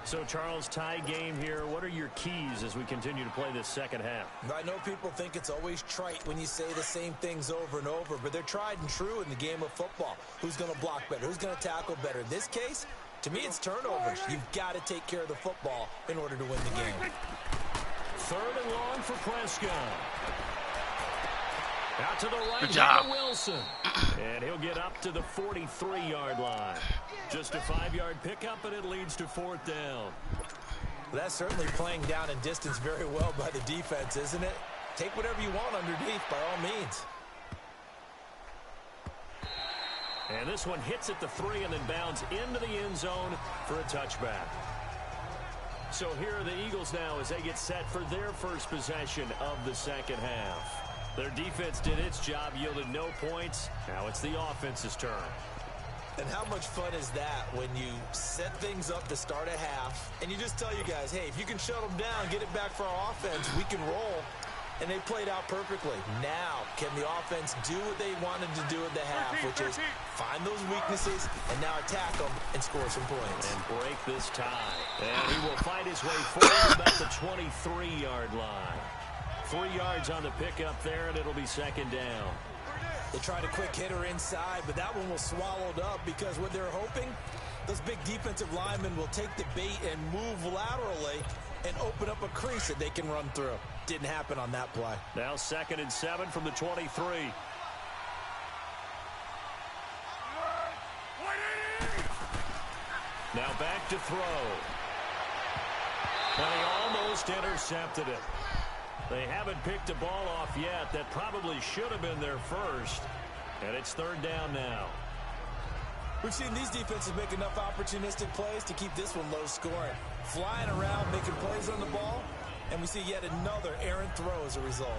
So, Charles, tie game here. What are your keys as we continue to play this second half? I know people think it's always trite when you say the same things over and over, but they're tried and true in the game of football. Who's going to block better? Who's going to tackle better? In this case, to me, it's turnovers. You've got to take care of the football in order to win the game. 3rd and long for Prescott. Out to the right, good job, Wilson. And he'll get up to the 43-yard line. Just a 5-yard pickup, and it leads to 4th down. Well, that's certainly playing down in distance very well by the defense, isn't it? Take whatever you want underneath, by all means. And this one hits at the 3 and then bounds into the end zone for a touchback. So here are the Eagles now as they get set for their first possession of the second half. Their defense did its job, yielded no points. Now it's the offense's turn. And how much fun is that when you set things up to start a half, and you just tell you guys, hey, if you can shut them down, get it back for our offense, we can roll. And they played out perfectly. Now, can the offense do what they wanted to do at the half, which is find those weaknesses and now attack them and score some points. And break this tie. And he will fight his way forward about the 23-yard line. 3 yards on the pickup there, and it'll be 2nd down. They tried a quick hitter inside, but that one was swallowed up because what they're hoping, those big defensive linemen will take the bait and move laterally and open up a crease that they can run through. Didn't happen on that play. Now 2nd and 7 from the 23. Now back to throw. And he almost intercepted it. They haven't picked a ball off yet. That probably should have been their first. And it's 3rd down now. We've seen these defenses make enough opportunistic plays to keep this one low scoring. Flying around, making plays on the ball, and we see yet another errant throw as a result.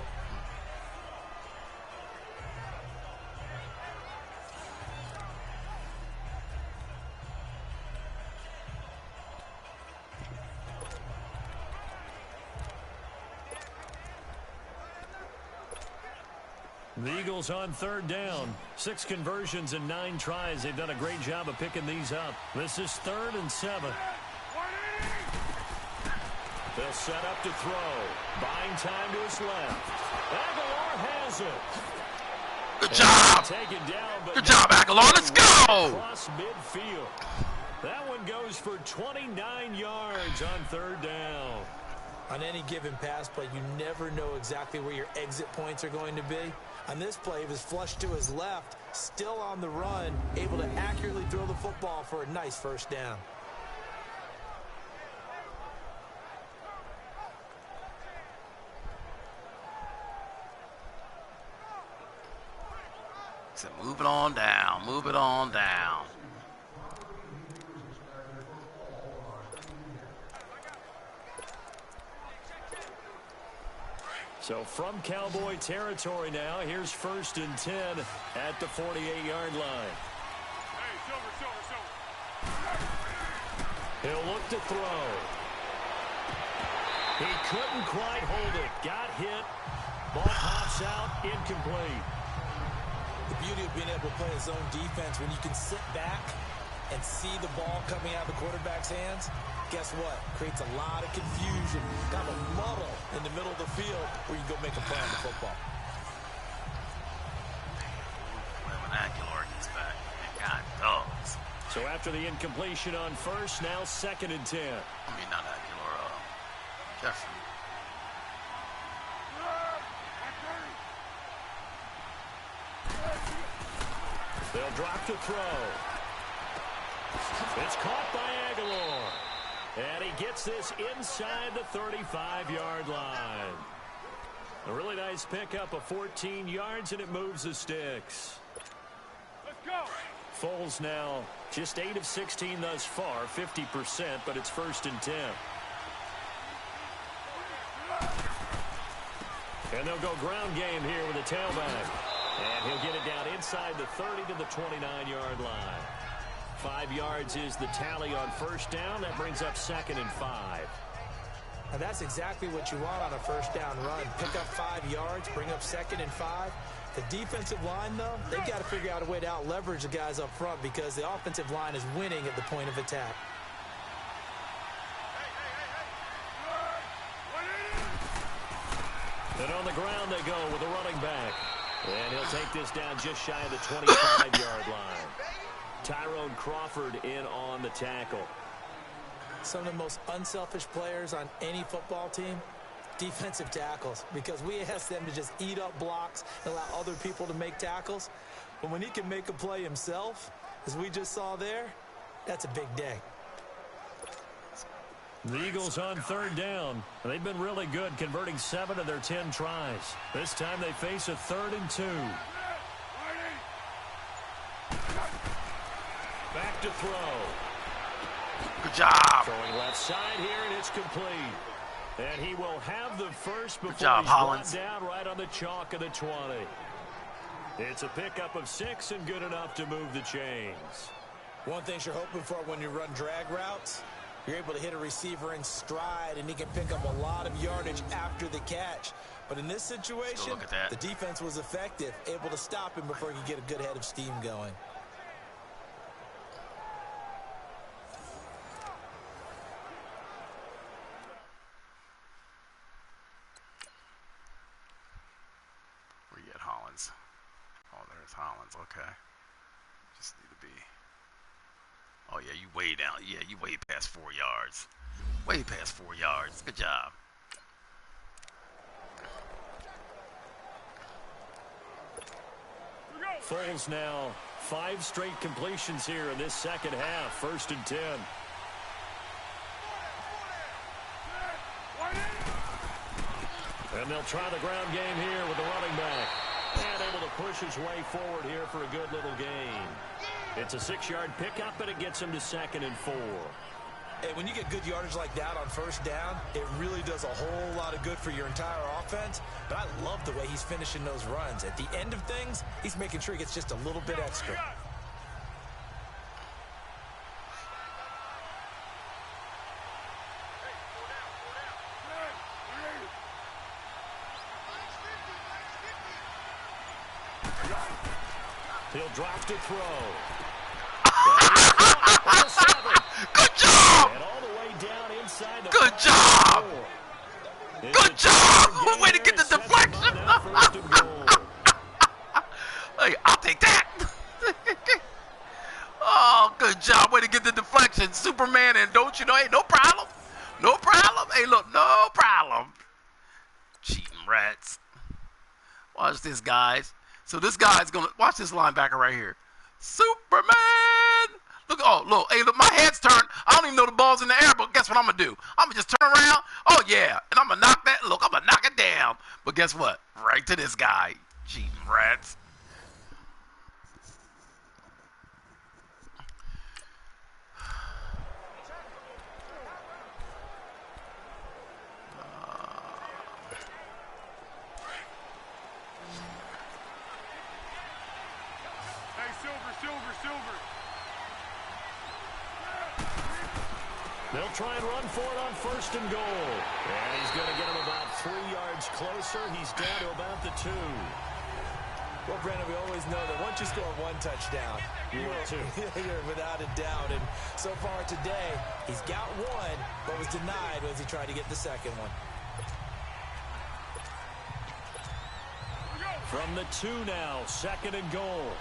The Eagles on 3rd down. 6 conversions and 9 tries. They've done a great job of picking these up. This is 3rd and 7. They'll set up to throw. Buying time to his left. Aguilar has it. Good job. Taken down, but good job, Aguilar. Let's go. Across midfield. That one goes for 29 yards on 3rd down. On any given pass play, you never know exactly where your exit points are going to be. On this play, he was flushed to his left, still on the run, able to accurately throw the football for a nice first down. So move it on down. Move it on down. So from Cowboy territory now, here's 1st and 10 at the 48-yard line. He'll look to throw. He couldn't quite hold it. Got hit. Ball pops out. Incomplete. The beauty of being able to play a zone defense when you can sit back and see the ball coming out of the quarterback's hands, guess what? Creates a lot of confusion, kind of muddle in the middle of the field where you go make a play on the football. When Aguilar gets back, God dogs. So after the incompletion on first, now 2nd and 10. I mean, not Aguilar, Jefferson. They'll drop to throw. It's caught by Aguilar. And he gets this inside the 35-yard line. A really nice pickup of 14 yards, and it moves the sticks. Let's go. Foles now just 8 of 16 thus far, 50%, but it's 1st and 10. And they'll go ground game here with a tailback. And he'll get it down inside the 30 to the 29-yard line. 5 yards is the tally on first down. That brings up 2nd and 5. And that's exactly what you want on a first down run. Pick up 5 yards, bring up 2nd and 5. The defensive line, though, they've got to figure out a way to out-leverage the guys up front because the offensive line is winning at the point of attack. And on the ground they go with a running back. And he'll take this down just shy of the 25-yard line. Tyrone Crawford in on the tackle. Some of the most unselfish players on any football team, defensive tackles, because we ask them to just eat up blocks and allow other people to make tackles. But when he can make a play himself, as we just saw there, that's a big day. The Eagles on 3rd down. They've been really good, converting 7 of their 10 tries. This time they face a 3rd and 2. Back to throw. Good job. Throwing left side here, and it's complete. And he will have the first before job, he's brought Hollins. down right on the chalk of the 20. It's a pickup of 6 and good enough to move the chains. One thing you're hoping for when you run drag routes, you're able to hit a receiver in stride, and he can pick up a lot of yardage after the catch. But in this situation, look at that. the defense was effective, able to stop him before he could get a good head of steam going. Where you at, Hollins? Oh, there's Hollins. Okay. Just need to be. Oh, yeah, you way down. Yeah, you way past 4 yards. Way past 4 yards. Good job. Foles now 5 straight completions here in this second half. 1st and 10. And they'll try the ground game here with the running back. And able to push his way forward here for a good little gain. It's a 6-yard pickup, but it gets him to 2nd and 4. Hey, when you get good yardage like that on first down, it really does a whole lot of good for your entire offense. But I love the way he's finishing those runs. At the end of things, he's making sure he gets just a little bit extra. He'll drop to throw. Good job! And all the way down inside the Good job! 4. Good job! Way to get the deflection! Hey, I'll take that! Oh, good job. Way to get the deflection. Superman, and don't you know, hey, no problem. No problem. Hey, look, no problem. Cheating rats. Watch this, guys. So this guy's going to, watch this linebacker right here. Superman! Look, oh, look, hey, look, my head's turned. I don't even know the ball's in the air, but guess what I'm going to do? I'm going to just turn around. Oh, yeah, and I'm going to knock that, look, I'm going to knock it down. But guess what? Right to this guy. Cheating rats. They'll try and run for it on 1st and goal. And he's going to get him about 3 yards closer. He's down to about the 2. Well, Brandon, we always know that once you score 1 touchdown, you're without a doubt. And so far today, he's got 1, but was denied as he tried to get the second one. From the 2 now, 2nd and goal.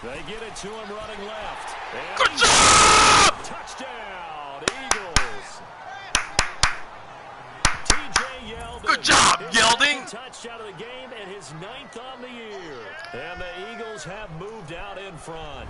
They get it to him running left. And good job! Touchdown, Eagles. TJ Yeldon. Good job, Yeldon. Touchdown of the game and his 9th on the year. And the Eagles have moved out in front.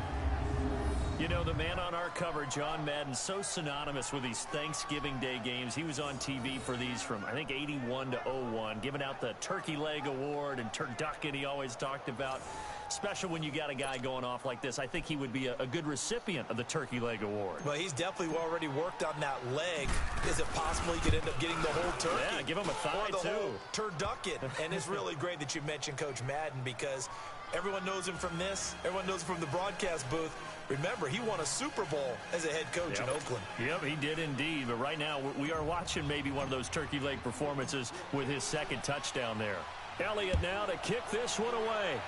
You know, the man on our cover, John Madden, so synonymous with these Thanksgiving Day games. He was on TV for these from, I think, 81 to 01, giving out the Turkey Leg Award and turducken he always talked about. Special when you got a guy going off like this. I think he would be a good recipient of the Turkey Leg Award. Well, he's definitely already worked on that leg. Is it possible he could end up getting the whole turkey? Yeah, give him a thigh, or the too. Whole turducken. And it's really great that you mentioned Coach Madden because everyone knows him from this. Everyone knows him from the broadcast booth. Remember, he won a Super Bowl as a head coach in Oakland. Yep, he did indeed. But right now, we are watching maybe one of those turkey leg performances with his 2nd touchdown there. Elliott now to kick this one away.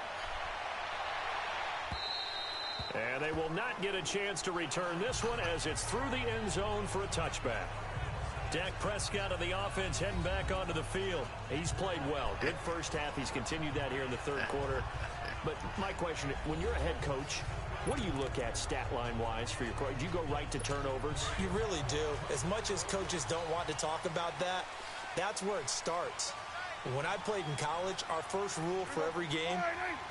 And they will not get a chance to return this one as it's through the end zone for a touchback. Dak Prescott of the offense heading back onto the field. He's played well. Good first half. He's continued that here in the 3rd quarter. But my question, when you're a head coach, what do you look at stat line-wise for your coach? Do you go right to turnovers? You really do. As much as coaches don't want to talk about that, that's where it starts. When I played in college, our first rule for every game,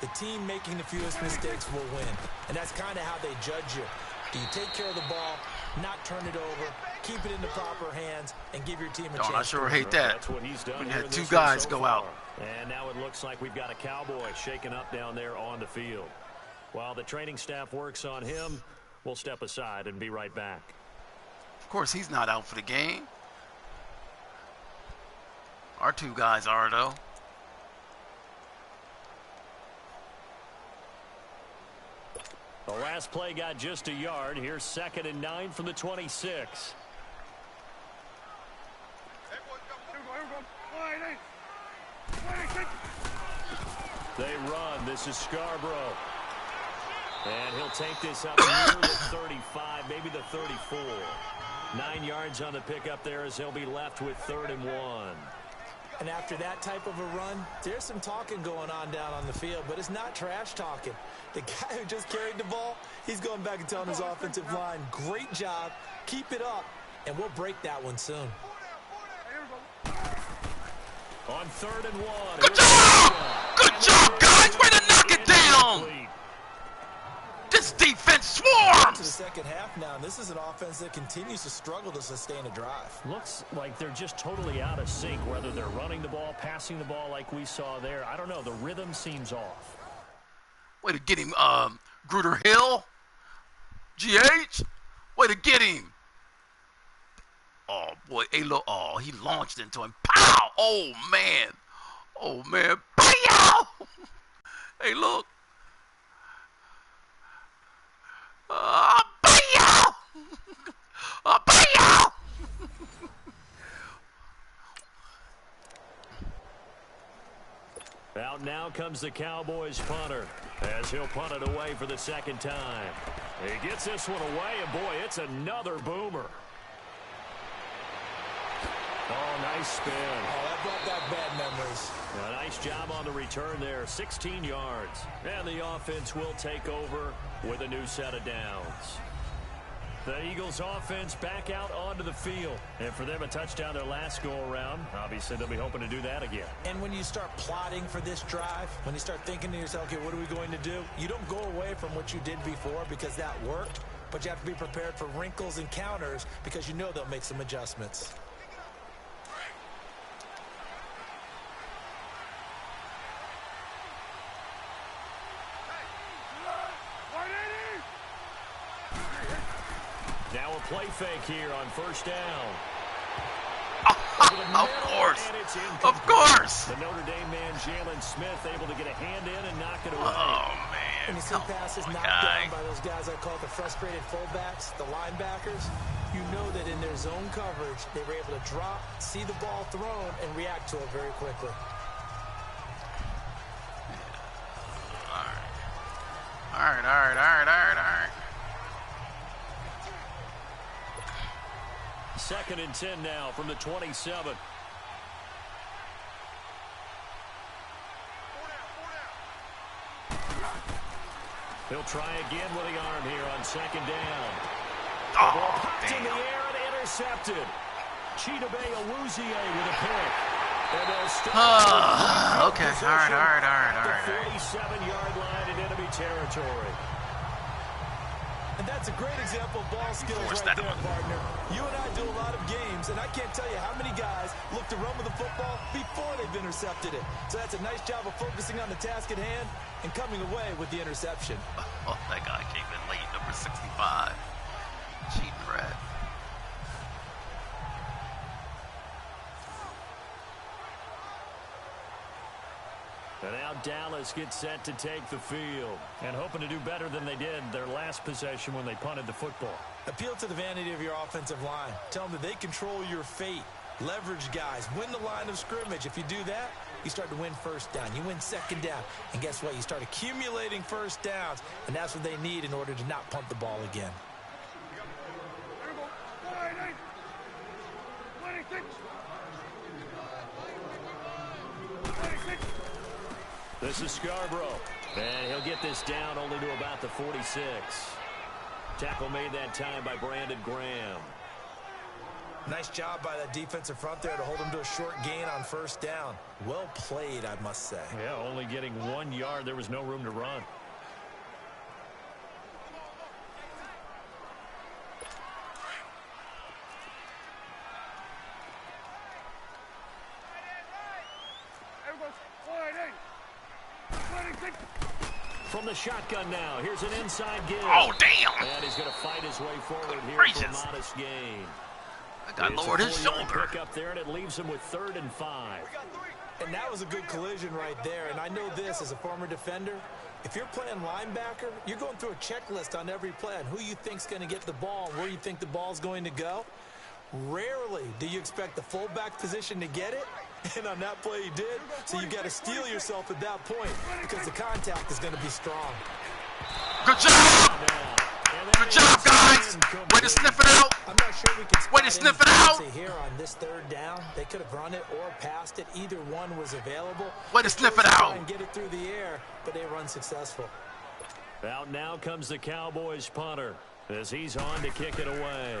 the team making the fewest mistakes will win. And that's kind of how they judge you. Do you take care of the ball, not turn it over, keep it in the proper hands, and give your team a chance? I sure hate that. That's what he's done. We had 2 guys go out. And now it looks like we've got a Cowboy shaking up down there on the field. While the training staff works on him, we'll step aside and be right back. Of course, he's not out for the game. Our 2 guys are, though. The last play got just a yard. Here's 2nd and 9 from the 26. They run. This is Scarborough. And he'll take this up near the 35, maybe the 34. 9 yards on the pickup there as he'll be left with 3rd and 1. And after that type of a run, there's some talking going on down on the field, but it's not trash talking. The guy who just carried the ball, he's going back and telling his offensive line, great job, keep it up, and we'll break that one soon. On 3rd and 1. Good job! Good job, guys! Way to knock it down! This defense swarms! To the second half now, this is an offense that continues to struggle to sustain a drive. Looks like they're just totally out of sync, whether they're running the ball, passing the ball like we saw there. I don't know. The rhythm seems off. Way to get him, Gruder Hill. GH. Way to get him. Oh, boy. Hey, look. Oh, he launched into him. Pow! Oh, man. Oh, man. Pow! Hey, look. Pow! Pow! Out now comes the Cowboys punter as he'll punt it away for the 2nd time. He gets this one away, and boy, it's another boomer. Oh, nice spin. Oh, that brought back bad memories. A nice job on the return there, 16 yards. And the offense will take over with a new set of downs. The Eagles offense back out onto the field. And for them, a touchdown their last go-around. Obviously, they'll be hoping to do that again. And when you start plotting for this drive, when you start thinking to yourself, okay, what are we going to do? You don't go away from what you did before because that worked, but you have to be prepared for wrinkles and counters because you know they'll make some adjustments. Now a play fake here on first down. Of course. Of course. The Notre Dame man, Jalen Smith, able to get a hand in and knock it away. Oh, man. When you see passes knocked down by those guys I call the frustrated fullbacks, the linebackers, you know that in their zone coverage, they were able to drop, see the ball thrown, and react to it very quickly. All right. Second and 10 now from the 27. He'll try again with the arm here on second down. Oh, Popped in the damn. air and intercepted. Chidobe Awuzie with a pick. And they'll start Okay, all right. the 47-yard line in enemy territory. And that's a great example of ball skills Force right that there, one. partner. You and I do a lot of games, and I can't tell you how many guys look to run with the football before they've intercepted it. So that's a nice job of focusing on the task at hand and coming away with the interception. Oh, that guy came in late, number 65. Cheating rat. And now Dallas gets set to take the field and hoping to do better than they did their last possession when they punted the football. Appeal to the vanity of your offensive line. Tell them that they control your fate. Leverage guys. Win the line of scrimmage. If you do that, you start to win first down. You win second down. And guess what? You start accumulating first downs. And that's what they need in order to not punt the ball again. This is Scarborough. And he'll get this down only to about the 46. Tackle made that time by Brandon Graham. Nice job by that defensive front there to hold him to a short gain on first down. Well played, I must say. Yeah, only getting 1 yard. There was no room to run. From the shotgun now, here's an inside give. Oh, damn. And he's going to fight his way forward here Gracious. for a modest gain. That guy It's lowered a his 4-yard shoulder. pick up there, and it leaves him with 3rd and 5. And that was a good collision right there. And I know this as a former defender. If you're playing linebacker, you're going through a checklist on every play on who you think's going to get the ball and where you think the ball's going to go. Rarely do you expect the fullback position to get it. And on that play he did. So you've got to steel yourself at that point because the contact is going to be strong. Good job. Good job, guys. Way to sniff it out. I'm not sure we can Way to sniff it out. here on this 3rd down. They could have run it or passed it. Either one was available. Way to sniff it Try out. and get it through the air, but they run successful. Out now comes the Cowboys punter as he's on to kick it away.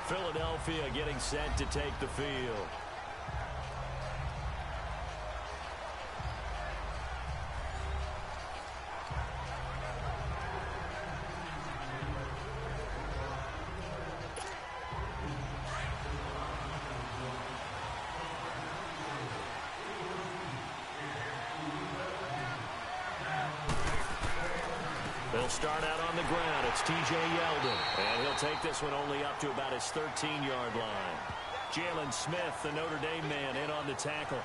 Philadelphia getting set to take the field. They'll start out on the ground. It's T.J. Yeldon. And he'll take this one only up to about his 13-yard line. Jalen Smith, the Notre Dame man, in on the tackle.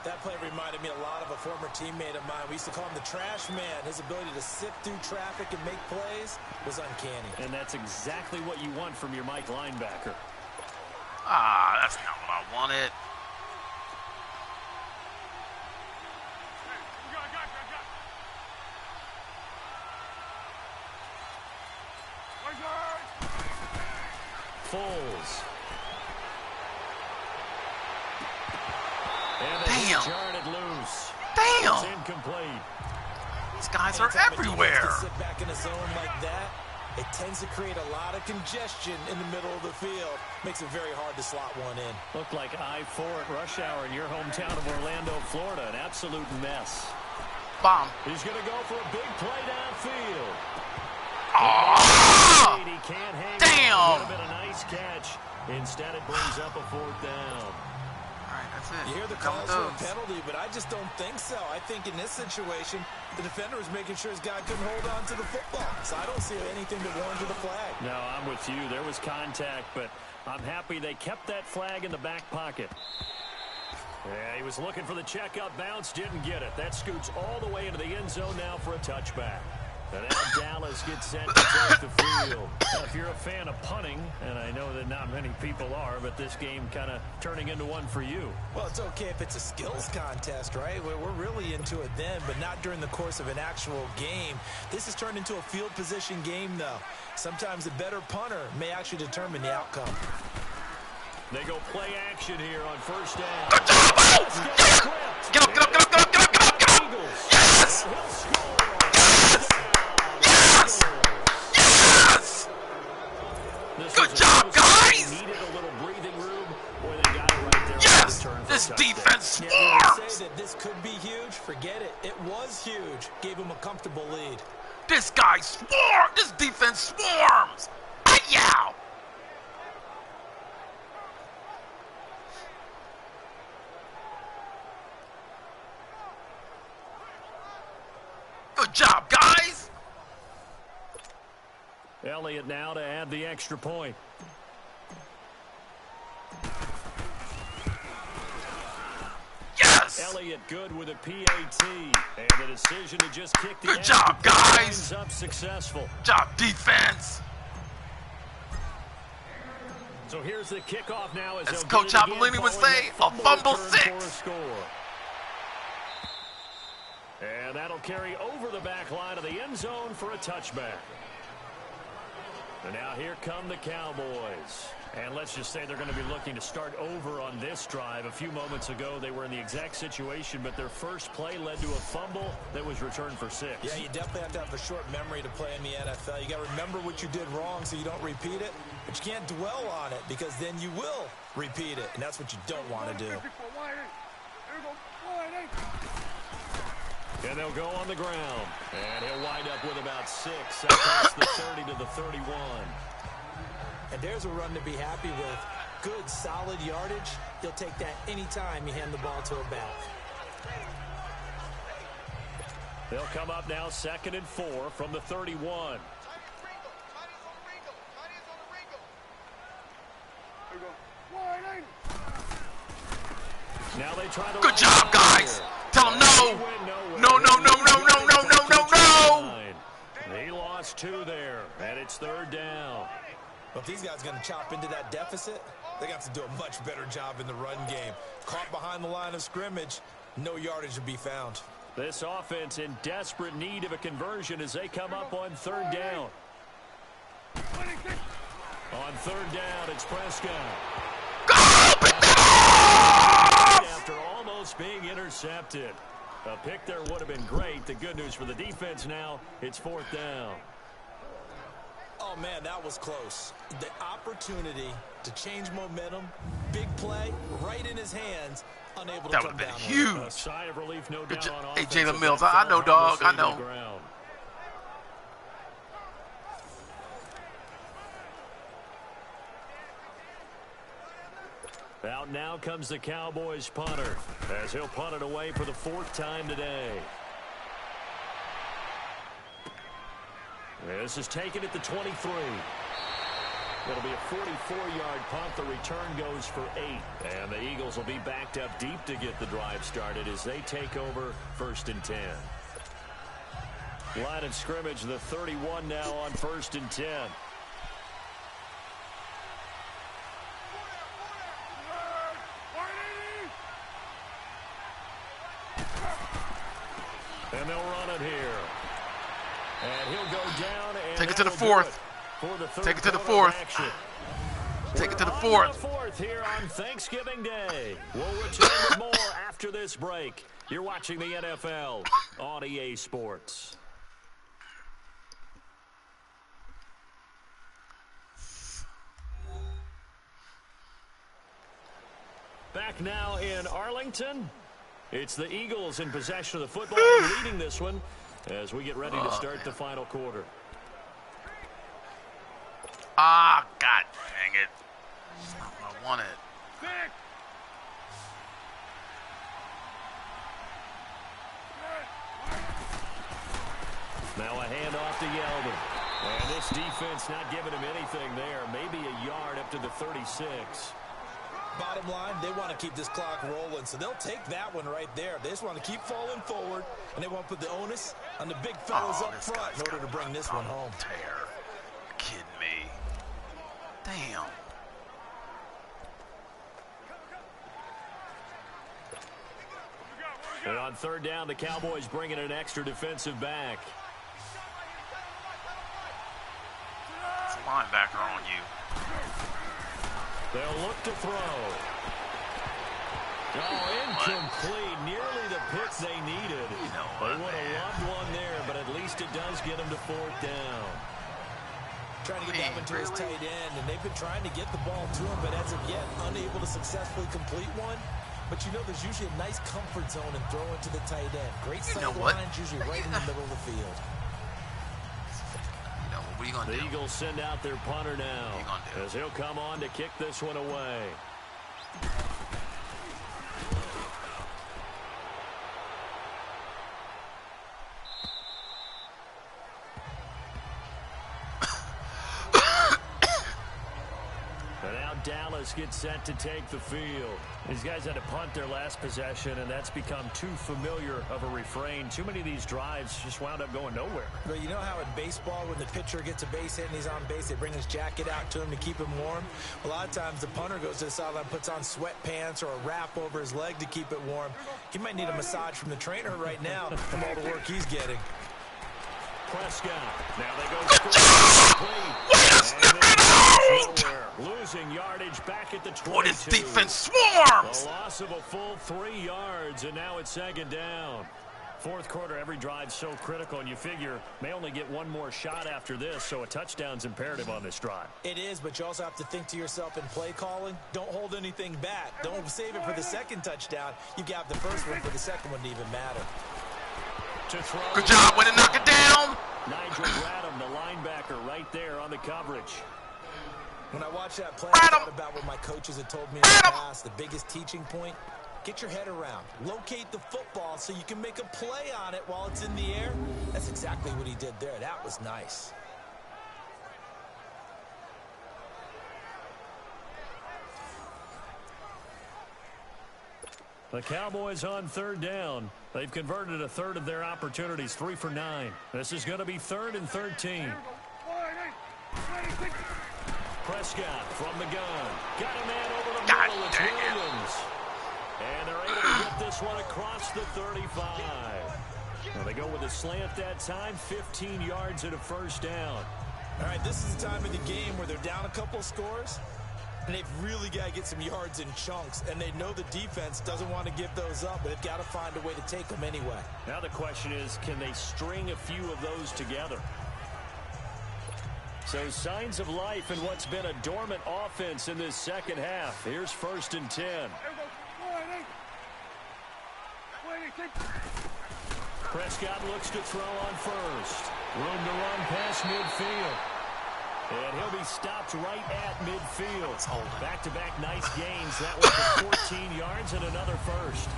That play reminded me a lot of a former teammate of mine. We used to call him the trash man. His ability to sift through traffic and make plays was uncanny. And that's exactly what you want from your Mike linebacker. Ah, that's not what I wanted. Foles. Damn. Jarring it loose. Damn. It's incomplete. These guys are everywhere. Sit back in a zone like that, it tends to create a lot of congestion in the middle of the field. Makes it very hard to slot one in. Looked like I-4 at rush hour in your hometown of Orlando, Florida. An absolute mess. Bomb. He's going to go for a big play downfield. Oh! He can't hang Damn. on. Would have been a nice catch. Instead, it brings up a 4th down. All right, that's it. You hear the Come calls with for a those. penalty, but I just don't think so. I think in this situation, the defender was making sure his guy couldn't hold on to the football. So I don't see anything that warranted the flag. No, I'm with you. There was contact, but I'm happy they kept that flag in the back pocket. Yeah, he was looking for the checkup bounce, didn't get it. That scoots all the way into the end zone now for a touchback. And now Dallas gets set to take the field. Now, if you're a fan of punting, and I know that not many people are, but this game kind of turning into one for you. Well, it's okay if it's a skills contest, right? We're really into it then, but not during the course of an actual game. This has turned into a field position game, though. Sometimes the better punter may actually determine the outcome. They go play action here on 1st down. Good job! Oh! Yes! Get up, get up, get up, get up, get up, get up, get up! Eagles. Yes! He'll score. Yes! Yes! Yes! Good job, guys! Needed a little breathing room, or they got it right there. Yes! For This a touchdown. defense Yeah, when you swarms! say that this could be huge, forget it. It was huge. Gave him a comfortable lead. This guy swarms! This defense swarms! Yow! Good job, guys! Elliott now to add the extra point. Yes! Elliott good with a PAT. And the decision to just kick the Good job, guys! ends up successful. Job defense! So here's the kickoff now. As Coach Apollini would say, a fumble six. And that'll carry over the back line of the end zone for a touchback. And now here come the Cowboys. And let's just say they're going to be looking to start over on this drive. A few moments ago, they were in the exact situation, but their first play led to a fumble that was returned for 6. Yeah, you definitely have to have a short memory to play in the NFL. You got to remember what you did wrong so you don't repeat it, but you can't dwell on it because then you will repeat it, and that's what you don't want to do. And they'll go on the ground. And he'll wind up with about 6 across the 30 to the 31. And there's a run to be happy with. Good, solid yardage. He'll take that anytime you hand the ball to a back. They'll come up now 2nd and 4 from the 31. Now they try to. Good job, guys! Tell him no! No, no, no, no, no, no, no, no, no! He lost 2 there, and it's 3rd down. But if these guys are going to chop into that deficit, they're going to have to do a much better job in the run game. Caught behind the line of scrimmage, no yardage to be found. This offense in desperate need of a conversion as they come up on 3rd down. On 3rd down, it's Prescott. After almost being intercepted. A pick there would have been great. The good news for the defense now, it's 4th down. Oh, man, that was close. The opportunity to change momentum, big play, right in his hands, unable to That come would have down. been huge. A sigh of relief, no Good doubt, job. on Hey, offense Jalen as Mills, that I know, fell dog. I harmlessly to know. the ground. Out now comes the Cowboys punter as he'll punt it away for the 4th time today. This is taken at the 23. It'll be a 44-yard punt. The return goes for 8. And the Eagles will be backed up deep to get the drive started as they take over 1st and 10. Line of scrimmage, the 31 now on 1st and 10. And they'll run it here. And he'll go down. And take it to the that'll do 4th. it for the Take it to the quarter 4th. action. Take it to the On fourth. the fourth here on Thanksgiving Day. We'll return with more after this break. You're watching the NFL on EA Sports. Back now in Arlington. It's the Eagles in possession of the football, leading this one as we get ready to start the final quarter. Ah, God dang it. That's not what I wanted. Now a handoff to Yeldon. And this defense not giving him anything there. Maybe a yard up to the 36. Bottom line, they want to keep this clock rolling, so they'll take that one right there. They just want to keep falling forward, and they want to put the onus on the big fellas up front in order to bring this one home. Tear. You're kidding me. Damn. And on third down, the Cowboys bringing an extra defensive back. It's a linebacker on you. They'll look to throw. Oh, incomplete. Nearly the pick they needed. They would have loved one there, but at least it does get them to fourth down. Trying to get that one to his tight end, and they've been trying to get the ball to him, but as of yet, unable to successfully complete one. But you know there's usually a nice comfort zone in throwing to the tight end. Great sight lines, usually right in the middle of the field. What are you gonna do? The Eagles send out their punter now as he'll come on to kick this one away. And now Dallas gets set to take the field. These guys had to punt their last possession, and that's become too familiar of a refrain. Too many of these drives just wound up going nowhere. But you know how in baseball, when the pitcher gets a base hit and he's on base, they bring his jacket out to him to keep him warm? A lot of times the punter goes to the sideline, puts on sweatpants or a wrap over his leg to keep it warm. He might need a massage from the trainer right now from all the work he's getting. Prescott. Now they go score. Losing yardage back at the 22. Boy, this defense swarms. A loss of a full 3 yards, and now it's second down. Fourth quarter, every drive so critical, and you figure may only get one more shot after this, so a touchdown's imperative on this drive. It is, but you also have to think to yourself in play calling, don't hold anything back. Don't save it for the second touchdown. You got the first one for the second one to even matter. Good job, way to knock it down. Nigel Bradham, the linebacker, right there on the coverage. When I watched that play, I thought about what my coaches had told me in the past. The biggest teaching point, get your head around. Locate the football so you can make a play on it while it's in the air. That's exactly what he did there. That was nice. The Cowboys on third down. They've converted a third of their opportunities, 3 for 9. This is going to be 3rd and 13. Prescott from the gun. Got a man over the middle. It's Williams. And they're able to get this one across the 35. Well, they go with a slant that time, 15 yards and a first down. All right, this is the time of the game where they're down a couple scores, and they've really got to get some yards in chunks, and they know the defense doesn't want to give those up, but they've got to find a way to take them anyway. Now the question is, can they string a few of those together? So signs of life in what's been a dormant offense in this second half. Here's 1st and 10. Prescott looks to throw on first. Room to run past midfield. And he'll be stopped right at midfield. Back-to-back nice gains. That was for 14 yards and another first.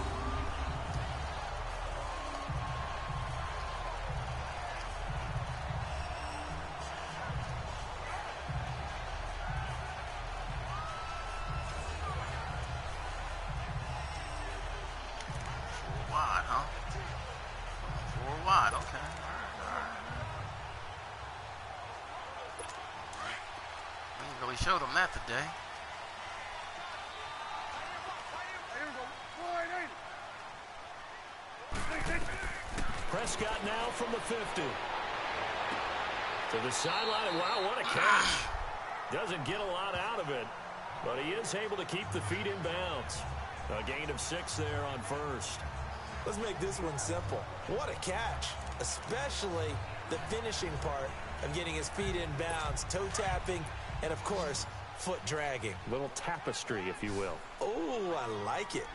Wide, huh? 4 wide, okay. We really showed them that today. Prescott now from the 50. To the sideline. Wow, what a catch. Doesn't get a lot out of it, but he is able to keep the feet in bounds. A gain of 6 there on first. Let's make this one simple. What a catch, especially the finishing part of getting his feet in bounds, toe tapping, and of course, foot dragging. Little tapestry, if you will. Oh, I like it.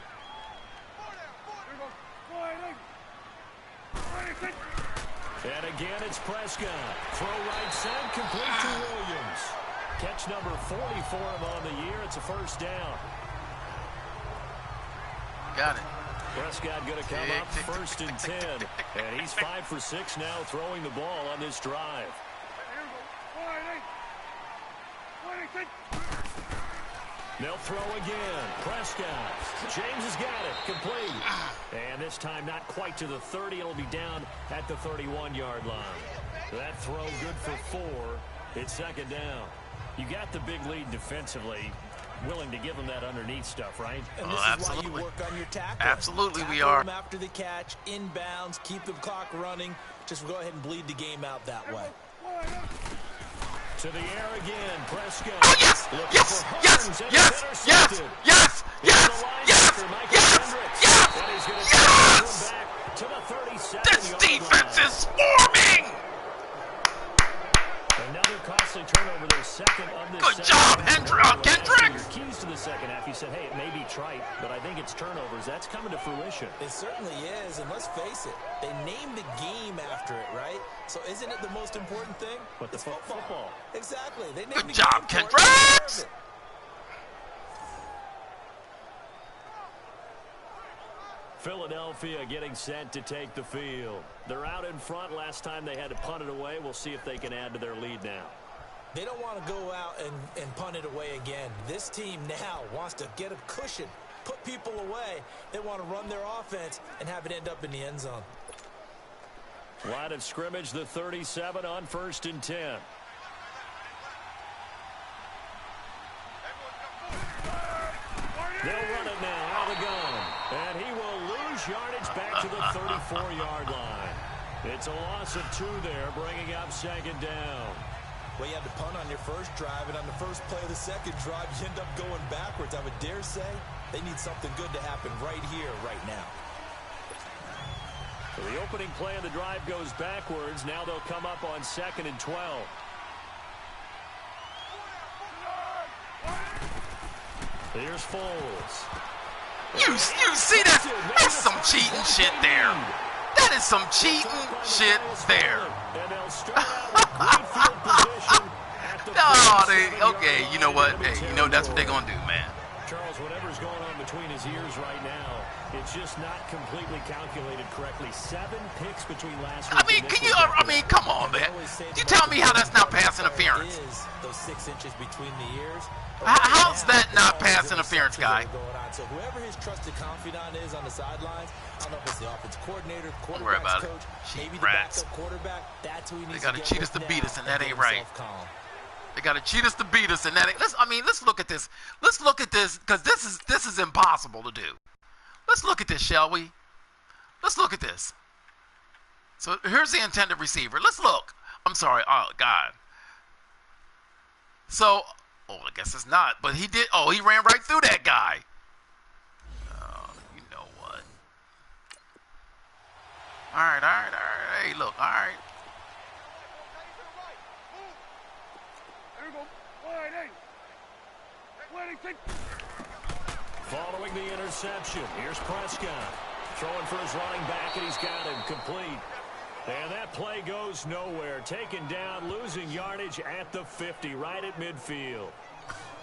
And again, it's Prescott. Throw right side, complete to Williams. Catch number 40 for him on the year. It's a first down. Got it. Prescott going to come up first and 10. And he's 5 for 6 now throwing the ball on this drive. They'll throw again. Prescott. James has got it. Complete. And this time not quite to the 30. It'll be down at the 31-yard line. That throw good for 4. It's second down. You got the big lead defensively. Willing to give him that underneath stuff, right? And this is why you work on your tackle. Absolutely, tackle we are. Him after the catch, inbounds, keep the clock running. Just go ahead and bleed the game out that way. To the air again, Prescott. Oh, yes! Yes! Yes! Yes! Yes! Yes! Yes! Yes! Yes! Yes! Yes! To the 37. This defense is swarming! Another costly turnover, their second of this. Good job, Kendrick! Your keys to the second half, you said, hey, it may be trite, but I think it's turnovers. That's coming to fruition. It certainly is, and let's face it, they named the game after it, right? So isn't it the most important thing? But the football. Exactly. They named Good the job, game Kendrick! Philadelphia getting set to take the field. They're out in front. Last time they had to punt it away. We'll see if they can add to their lead now. They don't want to go out and punt it away again. This team now wants to get a cushion, put people away. They want to run their offense and have it end up in the end zone. Line of scrimmage, the 37 on first and 10. They'll run it now out of the gun. And he will lose yardage back to the 34-yard line. It's a loss of 2 there, bringing up second down. Well, you had to punt on your first drive, and on the first play of the second drive, you end up going backwards. I would dare say they need something good to happen right here, right now. So the opening play of the drive goes backwards. Now they'll come up on second and 12. Here's Foles. You see that? That's some cheating shit there. That is some cheating shit there. Okay, you know what? Hey, you know that's what they're gonna do, man. Charles, whatever's going on between his ears right now, it's just not completely calculated correctly. 7 picks between last week. I mean, come on, man. You tell me how that's not pass interference. Those 6 inches between the ears. How's that not pass interference, guy? So whoever his trusted confidant is on the sidelines, I don't know if it's the offensive coordinator, quarterback's coach, maybe the rats. backup quarterback. That's who he needs They gotta to get cheat us with to beat now us, and that get ain't right. himself calm. They gotta cheat us to beat us, and that ain't. Let's look at this. Let's look at this, because this is impossible to do. Let's look at this, shall we? Let's look at this. So here's the intended receiver. Let's look. I'm sorry. Oh God. So, I guess it's not. But he did. Oh, he ran right through that guy. You know what? All right. Hey, look. All right. Following the interception, here's Prescott. Throwing for his running back, and he's got him complete. And that play goes nowhere. Taken down, losing yardage at the 50, right at midfield.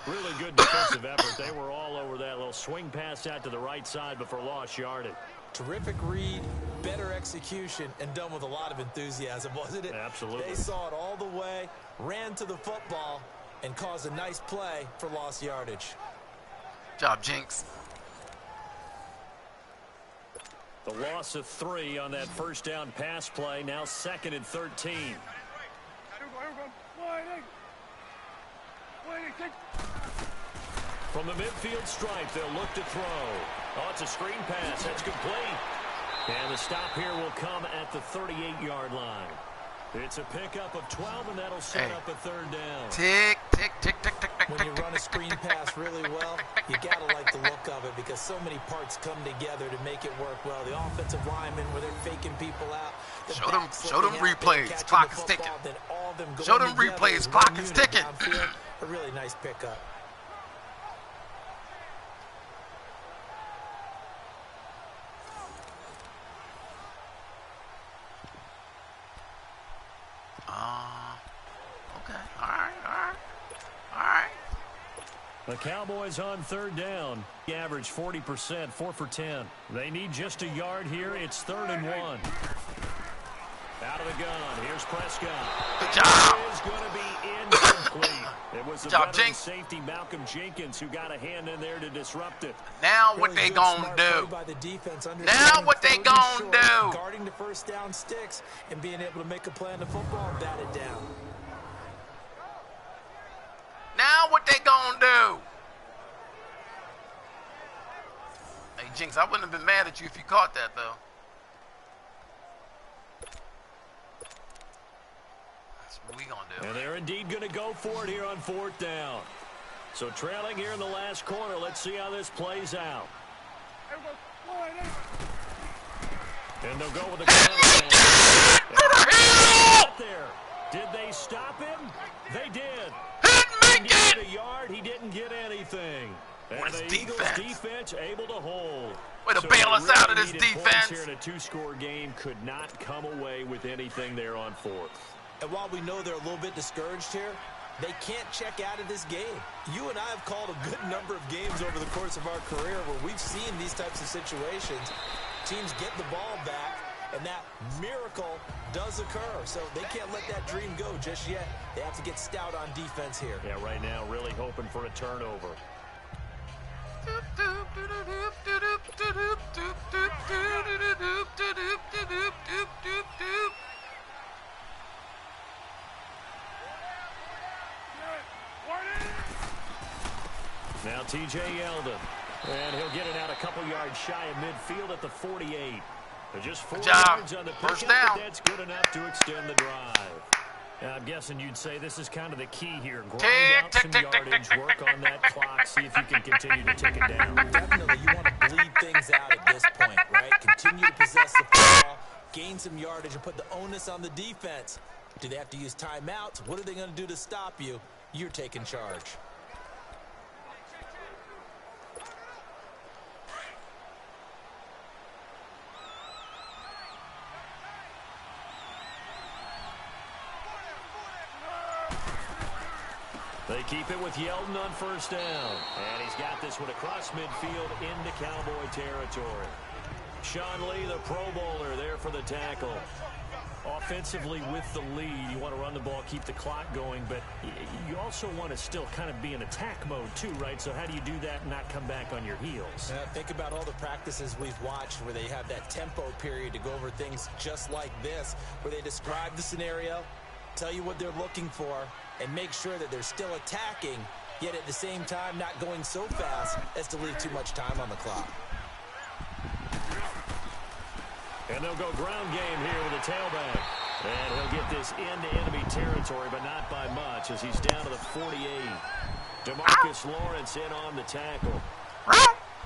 Really good defensive effort. They were all over that little swing pass out to the right side before lost yardage. Terrific read, better execution, and done with a lot of enthusiasm, wasn't it? Absolutely. They saw it all the way, ran to the football, and caused a nice play for lost yardage. Job, Jinx. The loss of 3 on that first down pass play. Now 2nd and 13. From the midfield stripe, they'll look to throw. Oh, it's a screen pass. That's complete. And the stop here will come at the 38-yard line. It's a pickup of 12, and that'll set up a third down. Tick, tick, tick, tick, tick, tick. When you run a screen pass really well, you got to like the look of it because so many parts come together to make it work well. The offensive linemen, where they're faking people out. Show them replays. Clock is ticking. Show them replays. Clock is ticking. A really nice pickup. Okay. All right. The Cowboys on third down. Average 40%, 4 for 10. They need just a yard here. It's 3rd and 1. Out of the gun. Here's Prescott. Good job. It is going to be incomplete. It was the veteran safety Malcolm Jenkins who got a hand in there to disrupt it. Now what they gonna do? Now what they gonna do? Guarding the first down sticks and being able to make a play on the football and bat it down. Now what they gonna do? Hey, Jinx, I wouldn't have been mad at you if you caught that, though. That's what we gonna do. And they're indeed gonna go for it here on 4th down. So trailing here in the last quarter. Let's see how this plays out. And they'll go with the ground. There. Did they stop him? They did. He needed a yard. He didn't get anything. And the Eagles defense able to hold. Way to bail us out of this defense. Here in a 2-score game could not come away with anything there on 4th. And while we know they're a little bit discouraged here, they can't check out of this game. You and I have called a good number of games over the course of our career where we've seen these types of situations. Teams get the ball back, and that miracle does occur. So they can't let that dream go just yet. They have to get stout on defense here. Yeah, right now, really hoping for a turnover. Now T.J. Yeldon. And he'll get it out a couple yards shy of midfield at the 48. Just 4 yards on the pickup, First down. but that's good enough to extend the drive. I'm guessing you'd say this is kind of the key here. Grind out some yardage, work on that clock, see if you can continue to tick it down. Definitely, you want to bleed things out at this point, right? Continue to possess the football, gain some yardage, and put the onus on the defense. Do they have to use timeouts? What are they going to do to stop you? You're taking charge. They keep it with Yeldon on first down. And he's got this one across midfield into Cowboy territory. Sean Lee, the Pro Bowler, there for the tackle. Offensively with the lead, you want to run the ball, keep the clock going, but you also want to still kind of be in attack mode too, right? So how do you do that and not come back on your heels? Think about all the practices we've watched where they have that tempo period to go over things just like this, where they describe the scenario, tell you what they're looking for, and make sure that they're still attacking, yet at the same time not going so fast as to leave too much time on the clock. And they'll go ground game here with a tailback. And he'll get this into enemy territory, but not by much as he's down to the 48. DeMarcus Lawrence in on the tackle.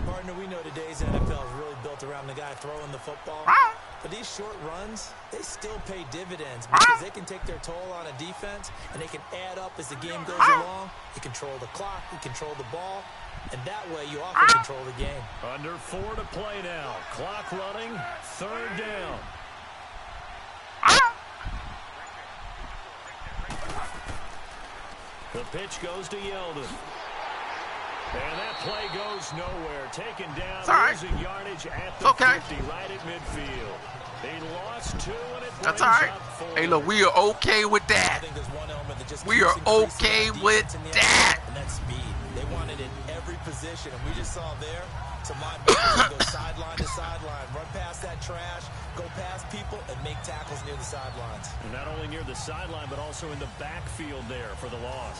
Partner, we know today's NFL is really built around the guy throwing the football. But these short runs, they still pay dividends because they can take their toll on a defense, and they can add up as the game goes along. You control the clock, you control the ball, and that way you often control the game. Under 4 to play now. Clock running, 3rd down. The pitch goes to Yeldon. And that play goes nowhere. Taken down, losing yardage at the 50, right at midfield. He lost 2, and it brings up 4. Hey, look, we are okay with that. I think there's one element that just we are okay with that. And that's speed. They want it in every position, and we just saw there some linebackers go sideline to sideline, run past that trash, go past people, and make tackles near the sidelines. And not only near the sideline, but also in the backfield there for the loss.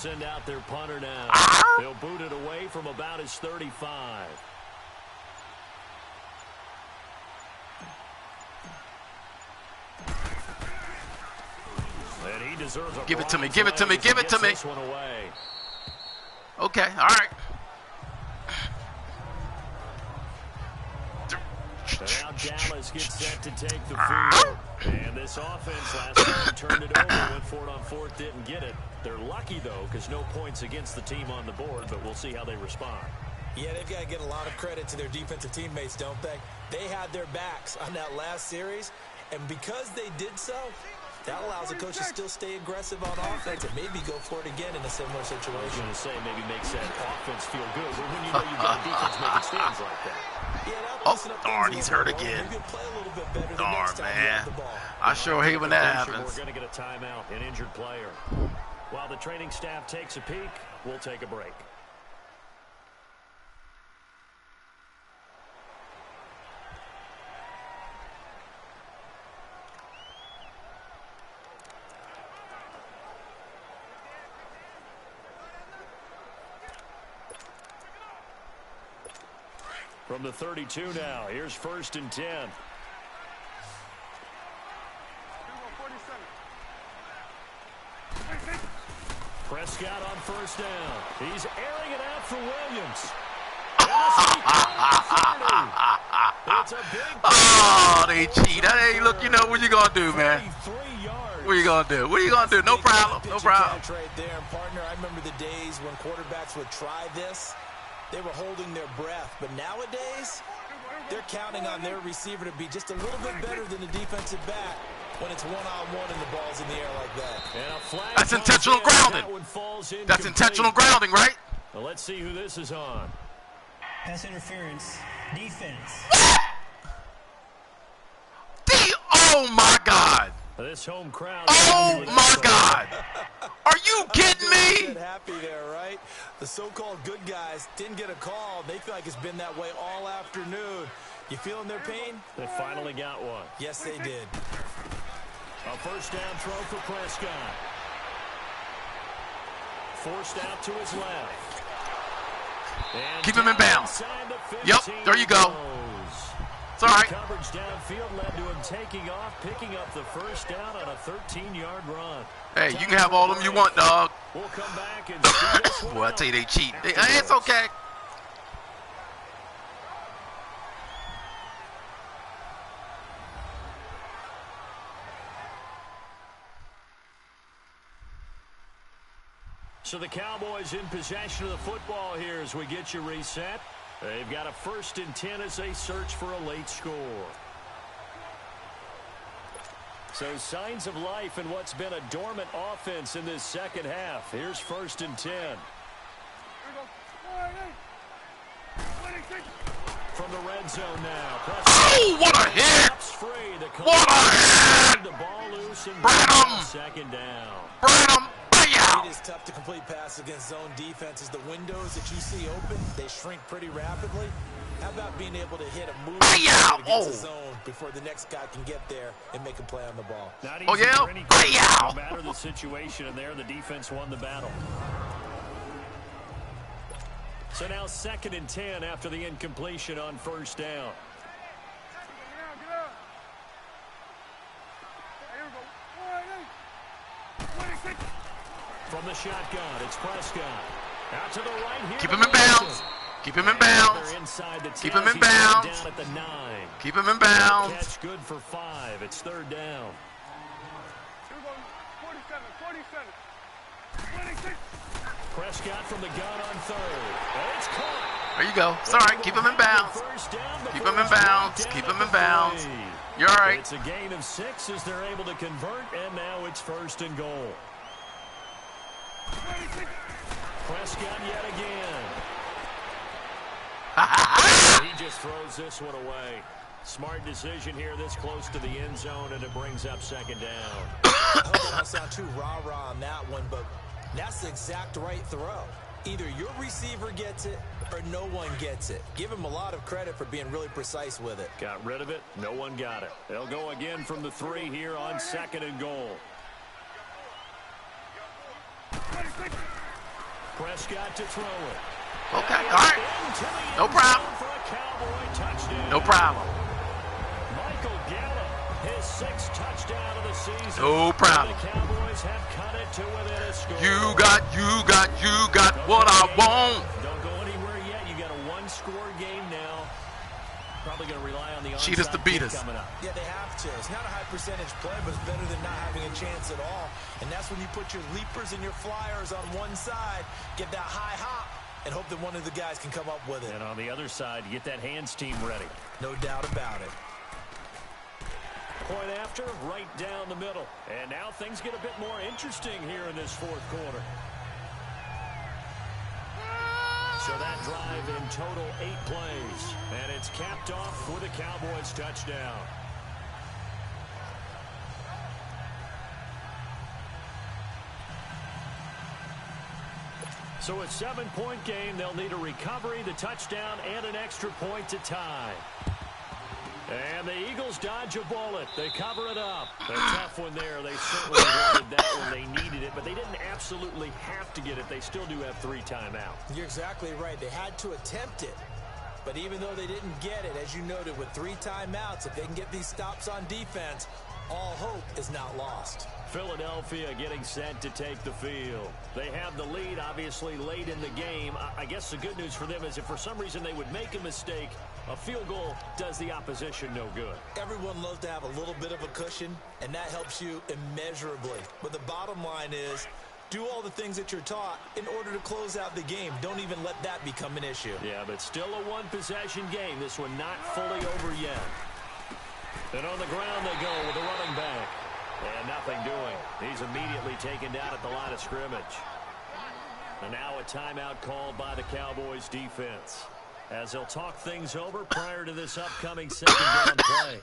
send out their punter now. They'll boot it away from about his 35. And he deserves a Give it to me, bronze give it to me, leg give as it he to me. gets this one away. Okay, all right. Now Dallas gets set to take the field. And this offense last time turned it over, went for it on fourth, didn't get it. They're lucky, though, because no points against the team on the board, but we'll see how they respond. Yeah, they've got to get a lot of credit to their defensive teammates, don't they? They had their backs on that last series, and because they did so, that allows the coach to still stay aggressive on offense and maybe go for it again in a similar situation. I was going to say maybe makes that offense feel good, but when you know you've got a defense making stands like that. Oh, darn, he's hurt again. Darn, man. I sure hate when that happens. We're going to get a timeout, an injured player. While the training staff takes a peek, we'll take a break. From the 32 now, here's 1st and 10. Prescott on 1st down. He's airing it out for Williams. It's a big Oh, they cheat. Hey, look, you know what you gonna do, man? What you gonna do? What are you gonna do? No problem. No problem. Right there, partner. I remember the days when quarterbacks would try this. They were holding their breath, but nowadays they're counting on their receiver to be just a little bit better than the defensive back when it's one-on-one and the ball's in the air like that. That's intentional grounding. That's intentional grounding, right? Well, let's see who this is on. Pass interference. Defense. Oh, my God. This home crowd. Oh, my God. Are you kidding me? Happy there, right? The so-called good guys didn't get a call. They feel like it's been that way all afternoon. You feeling their pain? They finally got one. Yes, they did. A 1st down throw for Prescott. Forced out to his left. And keep him in bounds. Yep, there you go. It's all right. Coverage downfield led to him taking off, picking up the 1st down on a 13-yard run. Hey, you can have all of them you want, dog. We'll come back and see this one. Boy, I tell you, they cheat. It's okay. So the Cowboys in possession of the football here as we get you reset. They've got a 1st and 10 as they search for a late score. So signs of life in what's been a dormant offense in this second half. Here's 1st and 10. From the red zone now. Oh, what a hit! What a hit! The ball loose and Branham! 2nd down. Branham! It is tough to complete passes against zone defenses. The windows that you see open, they shrink pretty rapidly. How about being able to hit a move against the zone before the next guy can get there and make a play on the ball? Not easy for any coach, no matter the situation, and there the defense won the battle. So now 2nd and 10 after the incompletion on 1st down. From the shotgun, it's Prescott. Out to the right here. Keep him in bounds. Keep him in bounds. Keep him in bounds. Down at the 9. Keep him in bounds. Catch good for 5. It's 3rd down. Prescott from the gun on 3rd. It's caught. There you go. It's all right. Keep him in bounds. Keep him in bounds. Keep him in bounds. You're all right. It's a gain of 6 as they're able to convert, and now it's 1st and goal. Prescott yet again. He just throws this one away. Smart decision here this close to the end zone, and it brings up 2nd down. I hope I don't sound too rah-rah on that one, but that's the exact right throw. Either your receiver gets it or no one gets it. Give him a lot of credit for being really precise with it. Got rid of it. No one got it. They'll go again from the 3 here on 2nd and goal. Prescott to throw it. Okay, all right. No problem. No problem. Michael Gallup, his 6th touchdown of the season. No problem. The Cowboys have cut it to within a score. You got what I want. Don't go anywhere yet. You got a 1-score game now. Probably going to rely on the onside Cheat us to beat kick us. coming up. Yeah, they have to. It's not a high percentage play, but it's better than not having a chance at all. And that's when you put your leapers and your flyers on one side, get that high hop, and hope that one of the guys can come up with it. And on the other side, you get that hands team ready. No doubt about it. Point after, right down the middle. And now things get a bit more interesting here in this 4th quarter. So that drive in total 8 plays. And it's capped off with a Cowboys touchdown. So a 7-point game. They'll need a recovery, the touchdown, and an extra point to tie. And the Eagles dodge a bullet. They cover it up. A tough one there. They certainly wanted that when they needed it, but they didn't absolutely have to get it. They still do have 3 timeouts. You're exactly right. They had to attempt it. But even though they didn't get it, as you noted, with 3 timeouts, if they can get these stops on defense, all hope is not lost. Philadelphia getting set to take the field. They have the lead, obviously, late in the game. I guess the good news for them is if for some reason they would make a mistake, a field goal does the opposition no good. Everyone loves to have a little bit of a cushion, and that helps you immeasurably. But the bottom line is, do all the things that you're taught in order to close out the game. Don't even let that become an issue. Yeah, but still a 1-possession game. This one not fully over yet. And on the ground they go with the running back. And nothing doing. He's immediately taken down at the line of scrimmage. And now a timeout called by the Cowboys defense, as they'll talk things over prior to this upcoming 2nd down play.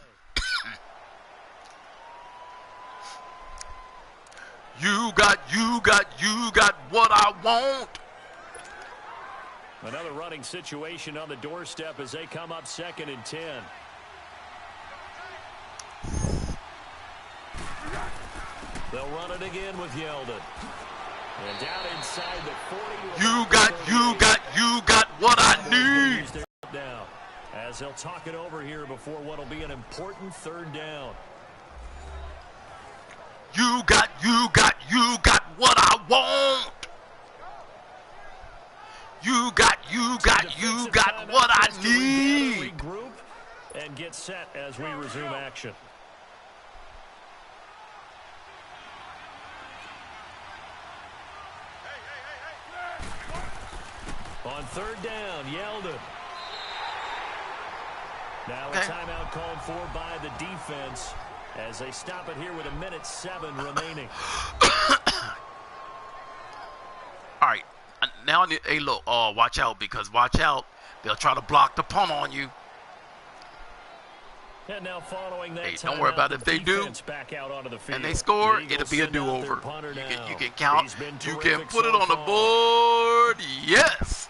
You got what I want. Another running situation on the doorstep as they come up 2nd and 10. They'll run it again with Yeldon. And down inside the 40. You got what I need. Down, as they'll talk it over here before what will be an important 3rd down. You got what I want. You got what I need. Regroup and get set as we resume action. On 3rd down, Yeldon. Now a timeout called for by the defense as they stop it here with 1:07 remaining. All right. Now, hey, look, watch out, because watch out. They'll try to block the punt on you. And now following that, hey, don't worry about it. If they do back out onto the field, and they score, it'll be a do-over. You can count. You can put it on the board. Yes.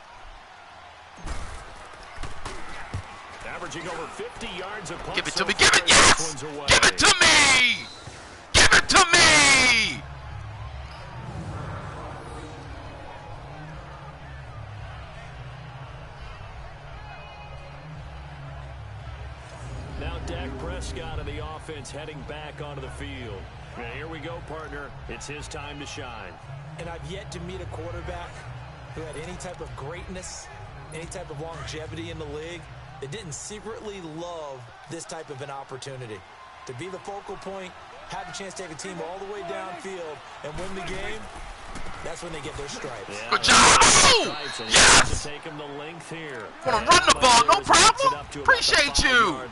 Averaging over 50 yards a punt. Give it to me. Give it. Yes. Give it to me. Give it to me. Now Dak Prescott of the offense heading back onto the field. And here we go, partner. It's his time to shine. And I've yet to meet a quarterback who had any type of greatness, any type of longevity in the league that didn't secretly love this type of an opportunity. To be the focal point, have a chance to take a team all the way downfield and win the game, that's when they get their stripes. Yeah, good job. Oh, yes. To take him the length here. Want to run the ball, no problem. Appreciate you.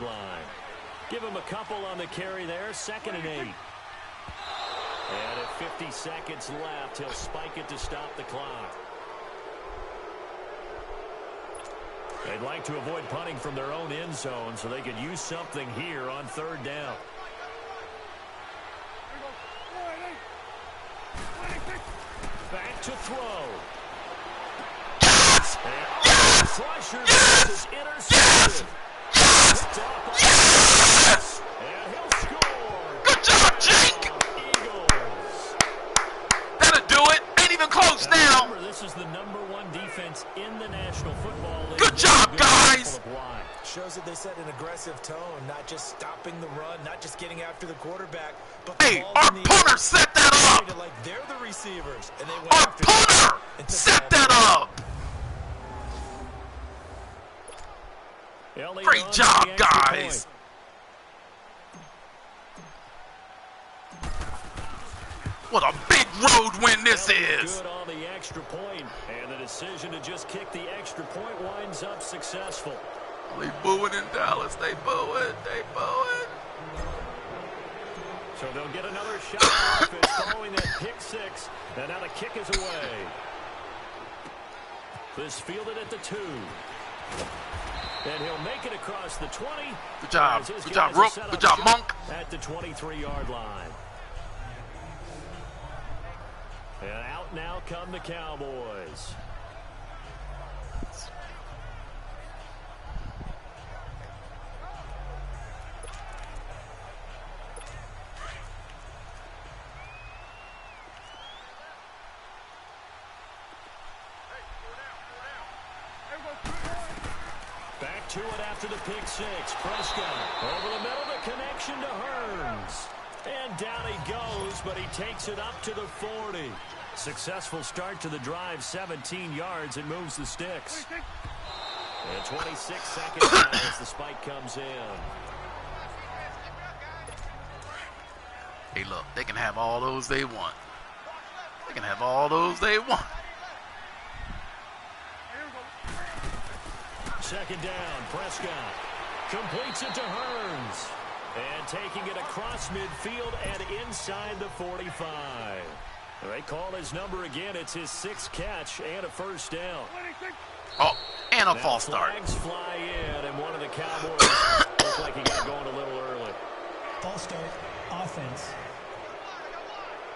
Give him a couple on the carry there, 2nd and 8. And at 50 seconds left, he'll spike it to stop the clock. They'd like to avoid punting from their own end zone so they could use something here on 3rd down. Back to throw. Yes! Yes! Yes! Yes! Yes! And he'll score. Good job, Jake! Eagles. That'll do it. Ain't even close now. Remember, this is the number offense in the National Football League. Good job, guys. Shows that they set an aggressive tone, not just stopping the run, not just getting after the quarterback, but hey, our punter set that up. Like they're the receivers, and they went our after punter set that up. Great job, guys. What a big road win this is. Good on the extra point, and the decision to just kick the extra point winds up successful. They booing in Dallas. They booing. They booing. So they'll get another shot at offense following that pick six, and now the kick is away. This fielded at the 2. And he'll make it across the 20. Good job. Good job, Rook. Good job, Monk. At the 23-yard line. And out now come the Cowboys. Back to it after the pick six. Prescott over the middle, the connection to Hearns. And down he goes, but he takes it up to the 40. Successful start to the drive, 17 yards, and moves the sticks. And 26 seconds now as the spike comes in. Hey, look, they can have all those they want. They can have all those they want. Second down, Prescott completes it to Hearns. And taking it across midfield and inside the 45. They call his number again. It's his 6th catch and a first down. Oh, and a now false start. Flags fly in, and one of the Cowboys looks like he got going a little early. False start, offense.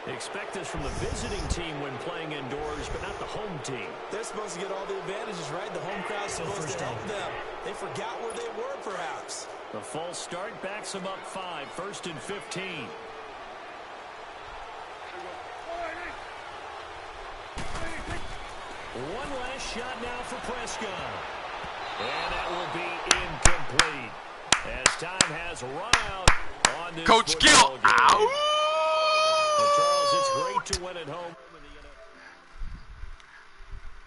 Expect this from the visiting team when playing indoors, but not the home team. They're supposed to get all the advantages, right? The home crowd's supposed to help them. They forgot where they were, perhaps. The false start backs him up 5, 1st and 15. One last shot now for Prescott. And that will be incomplete. As time has run out on this Coach Gill. Ow! Charles, it's great to win at home.